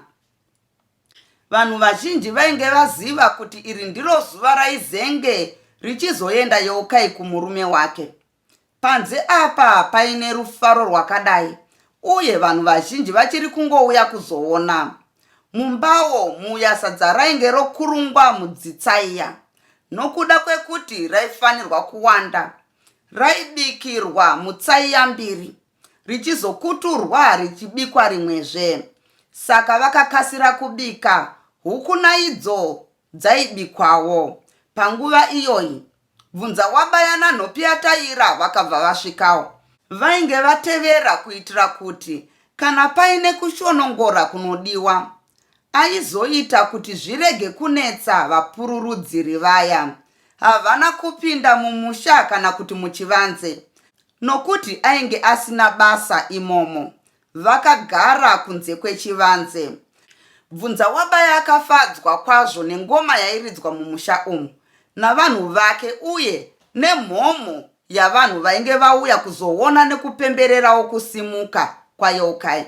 S1: Vanhu vazhinji vainge vaziva kuti iri ndiro zuva raizenge richizoenda Yokai kumurume wake. Panze apa paine rufaro rwakadai, uye vanhu vazhinji vachiri kungouya kuzoona. Mumbawo muya sadza rainge rokurungwa mudzitsaiya. nokuda kwekuti raifanirwa kuwanda. Raibikirwa mutsaiya mbiri, richizokuturwa richibikwa rimwezve. Saka vakakasira kubika, huku naidzo dzaibikwawo. Panguva iyoyi Bvunzawabaya naNhopi yaTaira vakabva vasvikawo. Vainge vatevera kuitira kuti kana paine kushonongora kunodiwa, aizoita kuti zvirege kunetsa vapururudziri vaya. Havana kupinda mumusha kana kuti muchivanze, nokuti ainge asina basa imomo. Vakagara kunze kwechivanze. Bvunzawabaya akafadzwa kwazvo nengoma yairidzwa mumusha umu navanhu vake uye nemhomo yavanhu vainge vauya kuzoona nekupembererawo kusimuka kwaYokai.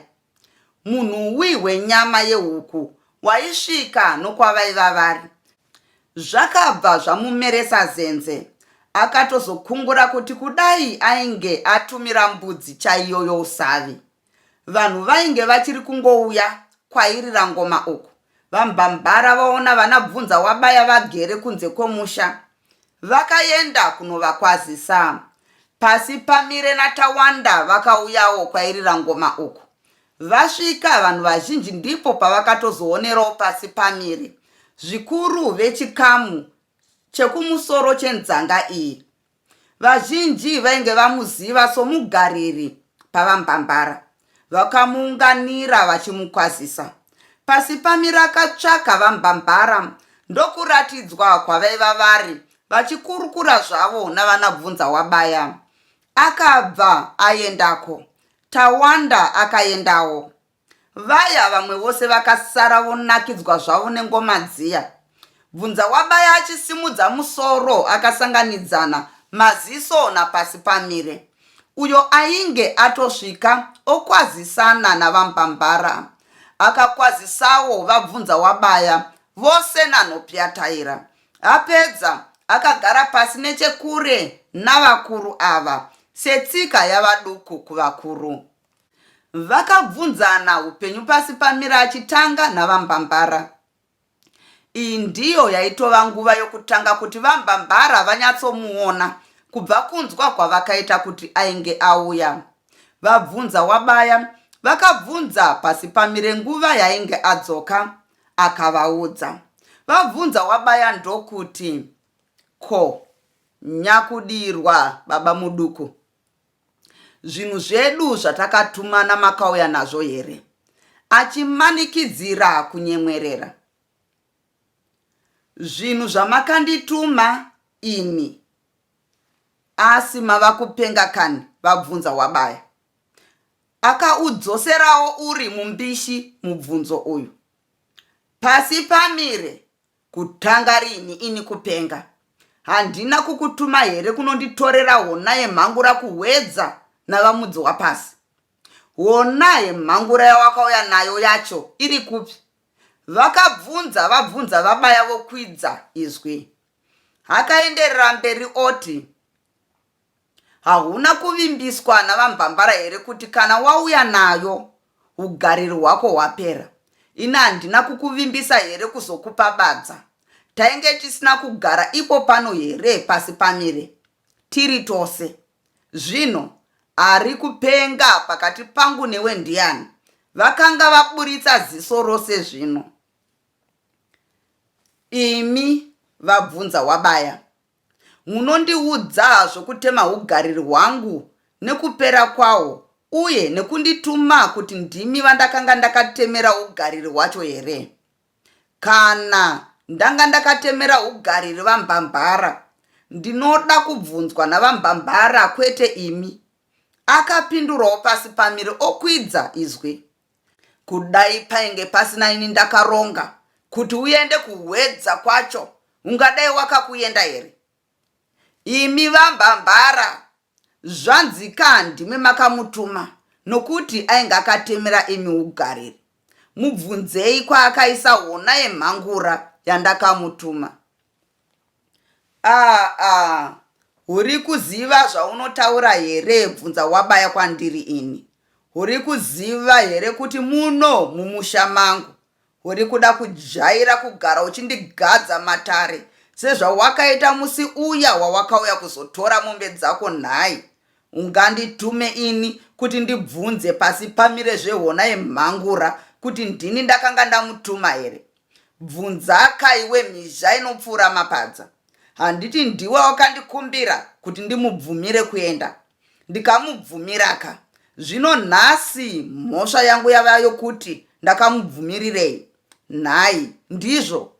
S1: Munhuwi hwenyama yehuku waisvika nokwavaiva vari. Zvakabva zvamumeresa zenze. Akatozokungura kuti kudai ainge atumira mbudzi chaiyo yousavi. Vanhu vainge vachiri kungouya kwairira ngoma uku. Vambambara vaona vana Bvunzawabaya vagere kunze kwomusha. Vakaenda kunovakwazisa. Pasi Pamire naTawanda vakauyawo kwairira ngoma uku. Vasvika vanhu vazhinji ndipo pavakatozoonerawo Pasi Pamire, zvikuru vechikamu chekumusoro chenzanga iyi. Vazhinji vainge vamuziva somugariri pavambambara. Vakamuunganira vachimukwazisa. Pasi Pamire akatsvaka vambambara ndokuratidzwa kwavaiva vari, vachikurukura zvavo navana Bvunzawabaya. Akabva aendako. Tawanda akaendawo. Vaya vamwe vose vakasara vonakidzwa zvavo nengoma dziya. Bvunzawabaya achisimudza musoro akasanganidzana maziso naPasi Pamire, uyo ainge atosvika okwazisana navambambara. Akakwazisawo vaBvunzawabaya vose naNhopi yaTaira. Apedza akagara pasi nechekure navakuru ava, setsika yavaduku kuvakuru. Vakabvunzana upenyu Pasi Pamire achitanga navambambara. Iyi ndiyo yaitova nguva yokutanga kuti vambambara vanyatsomuona kubva kunzwa kwavakaita kuti ainge auya. VaBvunzawabaya vakabvunza Pasi Pamire nguva yainge adzoka, akavaudza. VaBvunzawabaya ndokuti, ko, nyakudirwa baba muduku, zvinhu zvedu zvatakatumana makauya nazvo here? Achimanikidzira kunyemwerera. Zvinhu zvamakandituma ini, asi mava kupenga kani vaBvunzawabaya? Akaudzoserawo uri mumbishi mubvunzo uyu. Pasi Pamire, kutanga rini ini kupenga? Handina kukutuma here kunonditorera hona yemhangura kuhwedza navamudzi waPasi? Hona yemhangura yawakauya nayo yacho iri kupi? Vakabvunza vaBvunzawabaya vokwidza izwi. Akaenderera mberi oti, hahuna kuvimbiswa navambambara here kuti kana wauya nayo ugariri hwako hwapera? Ina handina kukuvimbisa here kuzokupa badza? Tainge tisina kugara ipo pano here Pasi Pamire, tiri tose? Zvino ari kupenga pakati pangu newe ndiani? Vakanga vaburitsa ziso rose zvino. Imi vaBvunzawabaya, munondiudza zvokutema ugariri hwangu nekupera kwawo, uye nekundituma kuti ndimi vandakanga ndakatemera ugariri hwacho here? Kana ndanga ndakatemera ugariri vambambara, ndinoda kubvunzwa navambambara kwete imi. Akapindurawo Pasi Pamire okwidza izwi. Kudai painge pasina ini ndakaronga kuti uende kuhwedza kwacho, ungadai wakakuenda here? Imi vambambara, zvanzika ndimi makamutuma, nokuti ainge akatemera imi ugariri. Mubvunzei kwaakaisa hona yemhangura yandakamutuma. Huri kuziva zvaunotaura here Bvunzawabaya kwandiri ini? Huri kuziva here kuti muno mumusha mangu huri kuda kujaira kugara uchindigadza matare sezvawakaita musi uya wawakauya kuzotora mombe dzako nhai, unganditume ini kuti ndibvunze pasi pamire zvehona yemhangura kuti ndini ndakanga ndamutuma here? Bvunza kaiwe mhizha inopfuura mapadza. Handiti ndiwe wakandikumbira kuti ndimubvumire kuenda? Ndikamubvumiraka. Zvino nhasi mhosva yangu yava yokuti ndakamubvumirirei. Nhai, ndizvo.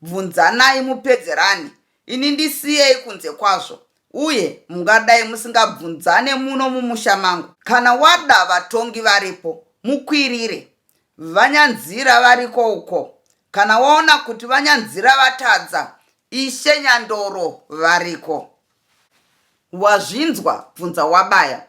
S1: Bvunzanai mupedzerani, ini ndisiyei kunze kwazvo, uye mungadai musingabvunzane muno mumusha mangu. Kana wada vatongi varipo, mukwirire. Vanyanzira variko uko. Kana waona kuti vanyanzira vatadza, Ishe Nyandoro variko. Wazvinzwa? Bvunza Wabaya.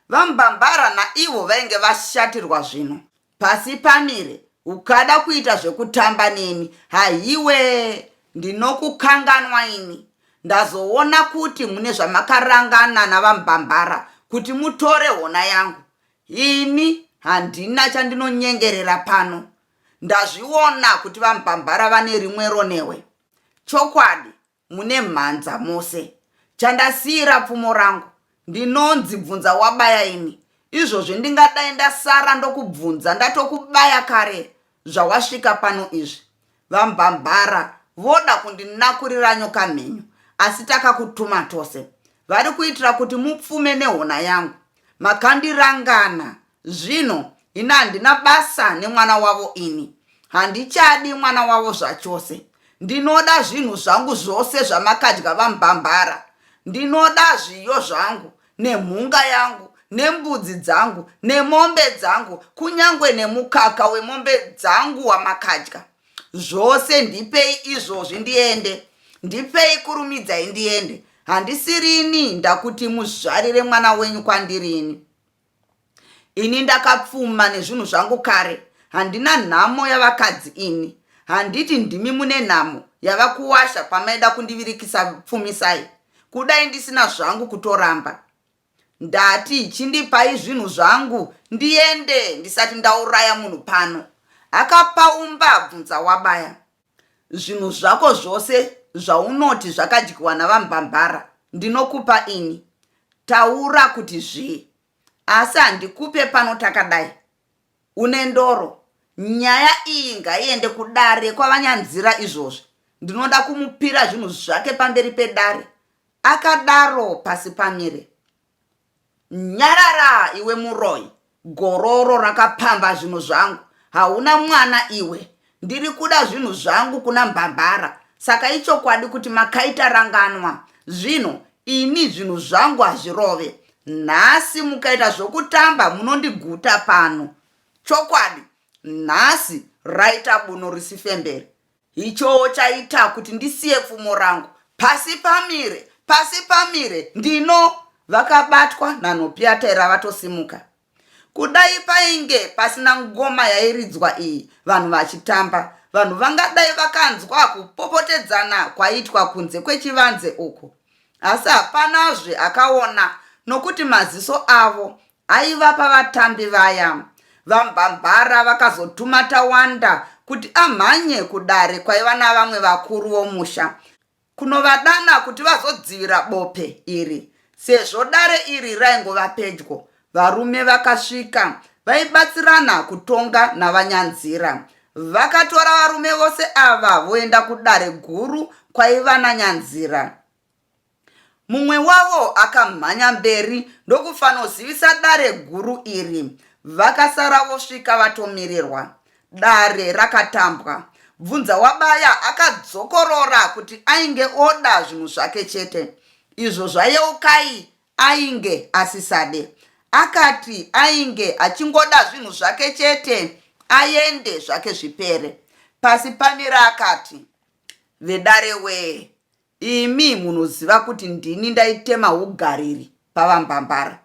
S1: Vambambara naivo vainge vashatirwa zvino. Pasi pamire, ukada kuita zvekutamba neni. Haiwe, ndinokukanganwa ini. Ndazoona kuti mune zvamakarangana navambambara kuti mutore hona yangu. Ini handina chandinonyengerera pano. Ndazviona kuti vambambara vane rimwero newe. Chokwadi, mune mhanza mose. Chandasiyira pfumo rangu. Ndinonzi Bvunza Wabaya ini. Izvozvi ndingadai ndasara ndokubvunza ndatokubaya kare zvawasvika pano izvi. Vambambara voda kundinakurira nyoka mhenyu, asi takakutuma tose. Vari kuitira kuti mupfume nehona yangu. Makandirangana. Zvino ina handina basa nemwana wavo ini. Handichadi mwana wavo zvachose. Ndinoda zvinhu zvangu zvose zvamakadya vambambara. Ndinoda zviyo zvangu, nemhunga yangu, nembudzi dzangu, nemombe dzangu, kunyangwe nemukaka wemombe dzangu wamakadya. Zvose ndipei izvozvi ndiende. Ndipei kurumidzai ndiende. Handisirini ndakuti muzvarire mwana wenyu kwandirini. Ini ndakapfuma nezvinhu zvangu kare. Handina nhamo yavakadzi ini. Handiti ndimi mune nhamo yavakuwasha pamaida kundivirikisa pfumisai. Kudai ndisina zvangu kutoramba. Ndati chindipai zvinhu zvangu ndiende ndisati ndauraya munhu pano. Akapaumba Bvunza Wabaya. Zvinhu zvako zvose zvaunoti zvakadyiwa navambambara ndinokupa ini. Taura kuti zvii. Asi handikupe pano takadai. Une ndoro. Nyaya iyi ngaiende kudare kwavanyanzira izvozvi. Ndinoda kumupira zvinhu zvake pamberi pedare. Akadaro pasi pamire. Nyarara iwe muroi. Gororo rakapamba zvinhu zvangu. Hauna mwana iwe. Ndiri kuda zvinhu zvangu kuna mbambara. Saka ichokwadi kuti makaita ranganwa. Zvino ini zvinhu zvangu hazvirove. Nhasi mukaita zvokutamba munondiguta pano. Chokwadi, nhasi raita buno risifembere. Icho chaita kuti ndisiye pfumo rangu. Pasi pamire, pasi pamire, ndino. Vakabatwa nanhopiyataira vatosimuka. Kudai painge pasina ngoma yairidzwa iyi, vanhu vachitamba, vanhu vangadai vakanzwa kupopotedzana kwaitwa kunze kwechivanze uko. Asi hapanazve akaona, nokuti maziso avo aiva pavatambi vaya. Vambambara vakazotuma Tawanda kuti amhanye kudare kwaiva navamwe vakuru vomusha, kunovadana kuti vazodzivira bope iri. Sezvo dare iri raingova pedyo, varume vakasvika vaibatsirana kutonga navanyanzira. Vakatora varume vose ava voenda kudare guru kwaiva nanyanzira. Mumwe wavo akamhanya mberi ndokufanozivisa dare guru iri. Vakasara vosvika vatomirirwa. Dare rakatambwa. Bvunza Wabaya akadzokorora kuti ainge oda zvinhu zvake chete. Izvo zvayeukai ainge asisade. Akati ainge achingoda zvinhu zvake chete aende zvake zvipere. Pasi pamira akati, vedare we, imi munoziva kuti ndini ndaitema ugariri pavambambara.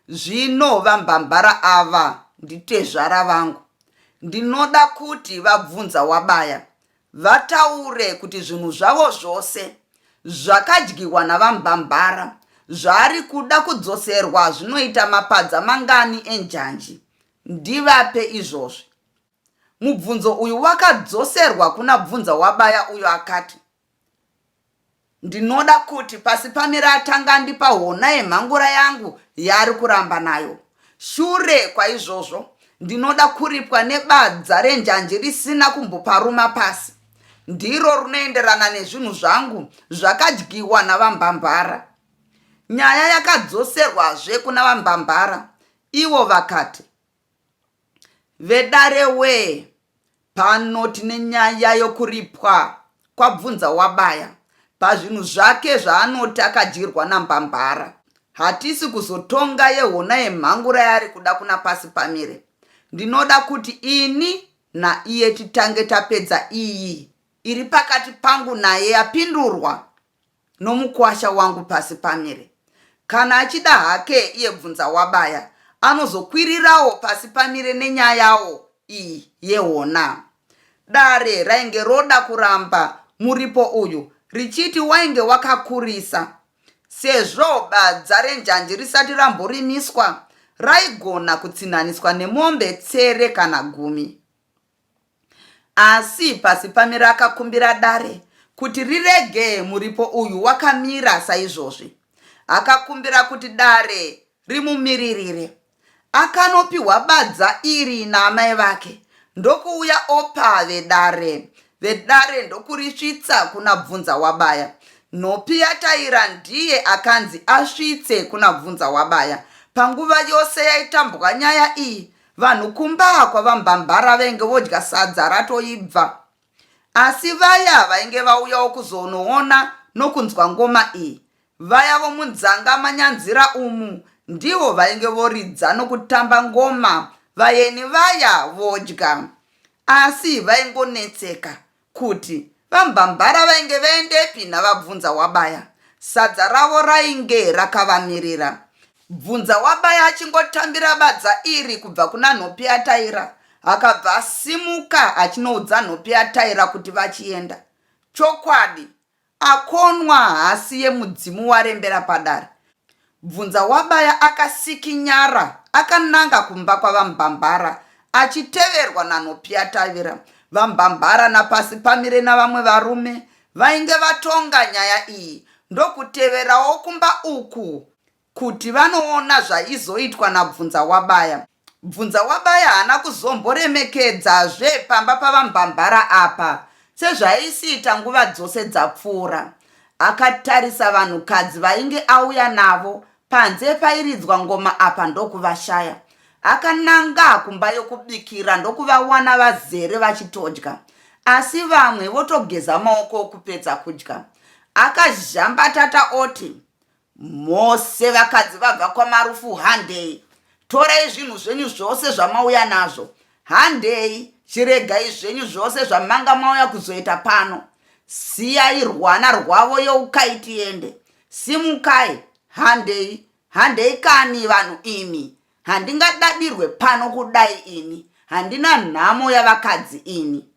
S1: Zvino vambambara ava nditezvara vangu. Ndinoda kuti vaBvunza Wabaya vataure kuti zvinhu zvavo zvose zvakadyiwa navambambara zvari kuda kudzoserwa zvinoita mapadza mangani enjanji. Ndivape izvozvi. Mubvunzo uyu wakadzoserwa kuna Bvunza Wabaya uyo akati, ndinoda kuti pasi pamire atanga ndipa hona yemhangura yangu yaari kuramba nayo. Shure kwaizvozvo ndinoda kuripwa nebadza renjanji risina kumboparuma pasi, ndiro runoenderana nezvinhu zvangu zvakadyiwa navambambara. Nyaya yakadzoserwazve kuna vambambara, ivo vakati, vedare we, pano tine nyaya yokuripwa kwabvunza wabaya pazvinhu zvake zvaanoti akadyirwa nambambara. Hatisi kuzotonga yehona yemhangura yari kuda kuna pasi pamire. Ndinoda kuti ini naiye titange tapedza iyi iri pakati pangu naye yapindurwa nomukwasha wangu pasi pamire. Kana achida hake iye bvunza wabaya, anozokwirirawo pasi pamire nenyaya yawo iyi yehona. Dare rainge roda kuramba muripo uyu richiti wainge wakakurisa, sezvo badza renjanji risati ramborimiswa raigona kutsinhaniswa nemombe tsere kana 10. Asi pasi pamire akakumbira dare kuti rirege muripo uyu wakamira saizvozvi. Akakumbira kuti dare rimumiririre. Akanopiwa badza iri naamai vake, ndokuuya opa vedare. Vedare ndokurisvitsa kuna bvunza wabaya. Nhopi yataira ndiye akanzi asvitse kuna bvunza wabaya. Panguva yose yaitambwa nyaya iyi, vanhu kumba kwavambambara vainge vodya sadza ratoibva. Asi vaya vainge vauyawo kuzonoona nokunzwa ngoma iyi, vaya vomunzanga manyanzira umu, ndivo vainge voridza nokutamba ngoma, vayeni vaya vodya. Asi vaingonetseka kuti vambambara vainge vaendepi navabvunza wabaya. Sadza ravo rainge rakavamirira. Bvunza wabaya achingotambira badza iri kubva kuna nhopi yataira, akabva asimuka achinoudza nhopi yataira kuti vachienda. Chokwadi, akonwa hasi yemudzimu warembera padare. Bvunza wabaya akasikinyara akananga kumba kwavambambara, achiteverwa nanhopi yataira. Vambambara napasi pamire navamwe varume vainge vatonga nyaya iyi ndokuteverawo kumba uku kuti vanoona zvaizoitwa nabvunza wabaya. Bvunza wabaya haana kuzomboremekedzazve pamba pavambambara apa sezvaisiita nguva dzose dzapfuura. Akatarisa vanhukadzi vainge auya navo panze pairidzwa ngoma apa ndokuvashaya. Akananga kumba yokubikira ndokuvawana vazere vachitodya, asi vamwe votogeza maoko okupedza kudya. Akazhambatata oti, mose vakadzi vabva kwamarufu handei, torai zvinhu zvenyu zvose zvamauya nazvo. Handei, chiregai zvenyu zvose zvamanga mauya kuzoita pano. Siyai rwana rwavo youkai tiende. Simukai, handei, handei kani vanhu imi. Handingadadirwe pano kudai ini. Handina nhamo yavakadzi ini.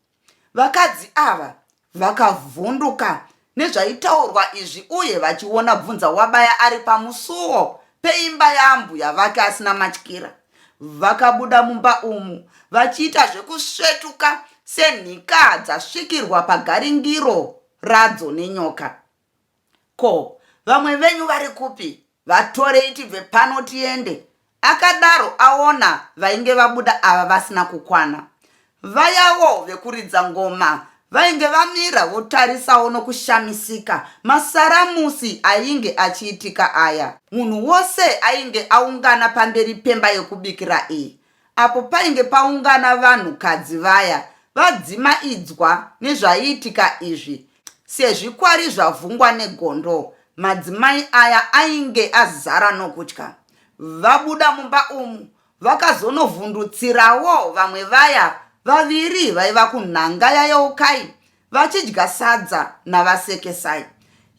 S1: Vakadzi ava vakavhunduka nezvaitaurwa izvi uye vachiona bvunza wabaya ari pamusuo peimba yambuya vake asina matyira. Vakabuda mumba umu vachiita zvekusvetuka senhika dzasvikirwa pagaringiro radzo nenyoka. Ko, vamwe venyu vari kupi? Vatorei tibve pano tiende. Akadaro aona vainge vabuda ava vasina kukwana. Vayawo vekuridza ngoma vainge vamira votarisawo nokushamisika masaramusi ainge achiitika aya. Munhu wose ainge aungana pamberi pemba yokubikira iyi. Apo painge paungana vanhukadzi vaya vadzima idzwa nezvaiitika izvi. Sezvikwari zvavhungwa negondo, madzimai aya ainge azara nokutya. Vabuda mumba umu vakazonovhundutsirawo vamwe vaya vaviri vaiva kunhanga yaYeukai vachidya sadza navasekesai.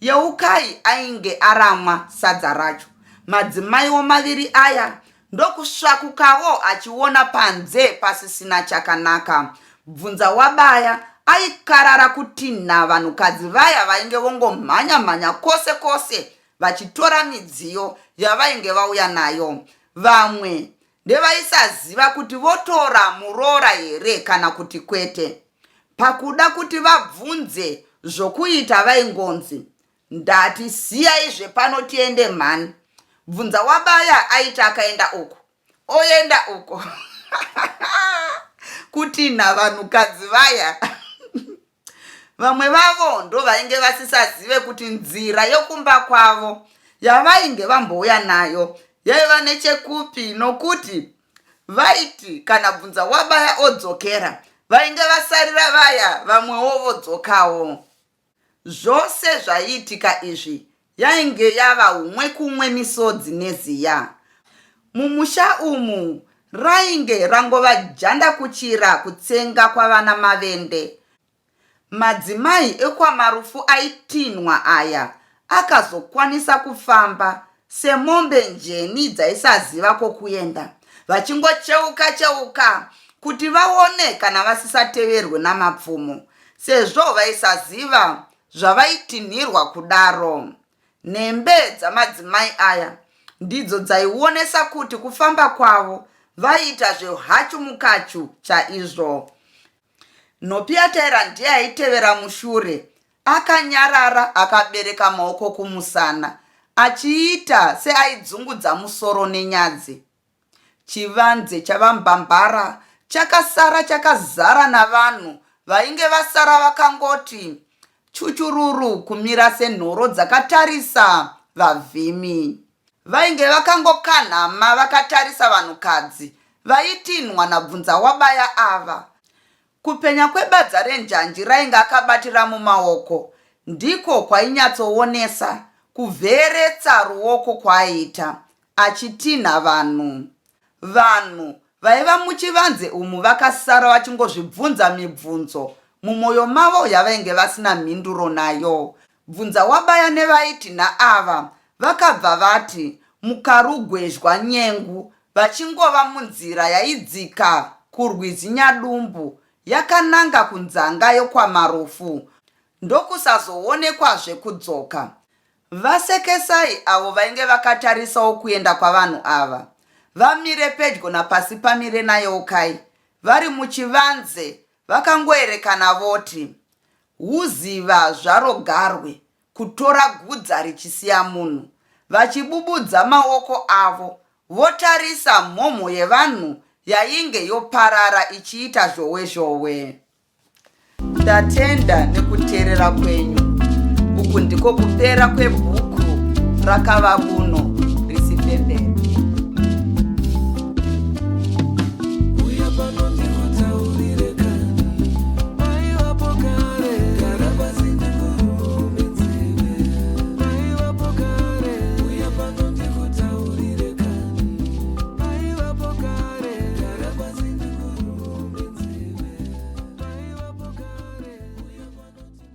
S1: Yeukai ainge aramwa sadza racho. Madzimaiwo maviri aya ndokusvakukawo achiona panze pasisina chakanaka. Bvunza wabaya aikarara kutinha vanhukadzi vaya vainge vongomhanya-mhanya kose kose vachitora midziyo yavainge vauya nayo. Vamwe ndevaisaziva kuti votora muroora here kana kuti kwete. Pakuda kuti vabvunze zvokuita vaingonzi, ndati siyaizve pano tiende mhani. Bvunza wabaya aita akaenda uko oenda uko kuti navanhukadzi vaya vamwe vavo ndo vainge vasisazive kuti nzira yokumba kwavo yavainge vambouya nayo yaiva nechekupi, nokuti vaiti kana bvunza wabaya odzokera vainge vasarira vaya vamwewo vodzokawo. Zvose zvaiitika izvi yainge yava umwe kumwe misodzi neziya. Mumusha umu rainge rangova janda kuchira kutsenga kwavana mavende. Madzimai ekwamarufu aitinwa aya akazokwanisa kufamba semombe njeni dzaisaziva kokuenda, vachingocheuka kuti vaone kana vasisateverwe namapfumo, sezvo vaisaziva zvavaitinhirwa kudaro. Nembe dzamadzimai aya ndidzo dzaionesa kuti kufamba kwavo vaiita zvehachu mukachu chaizvo. Nopiataira ndiye aitevera mushure, akanyarara akabereka maoko kumusana, achiita seaidzungudza musoro nenyadzi. Chivanze chavambambara chakasara chakazara navanhu vainge vasara vakangoti chuchururu kumira senhoro dzakatarisa vavhimi. Vainge vakangokanhama vakatarisa vanhukadzi vaitinhwa nabvunza wabaya ava. Kupenya kwebadza renjanji rainge akabatira mumaoko ndiko kwainyatsoonesa kuvheretsa ruoko kwaaiita achitinha vanhu. Vanhu vaiva muchivanze umu vakasara vachingozvibvunza mibvunzo mumwoyo mavo yavainge vasina mhinduro nayo. Bvunza wabaya nevaitinha ava vakabva vati mukarugwezhwa nyengu, vachingova munzira yaidzika kurwizi Nyadumbu yakananga kunzanga yokwamarufu, ndokusazoonekwazve kudzoka. Vasekesai avo vainge vakatarisawo kuenda kwavanhu ava vamire pedyo napasi pamire nayokai, vari muchivanze vakangoerekana voti huziva zvaro garwe kutora gudza richisiya munhu, vachibubudza maoko avo votarisa mhomho yevanhu yainge yoparara ichiita zhowe. Ndatenda nekuteerera kwenyu. Uku ndiko kupera kwebhuku rakava buno risifembe.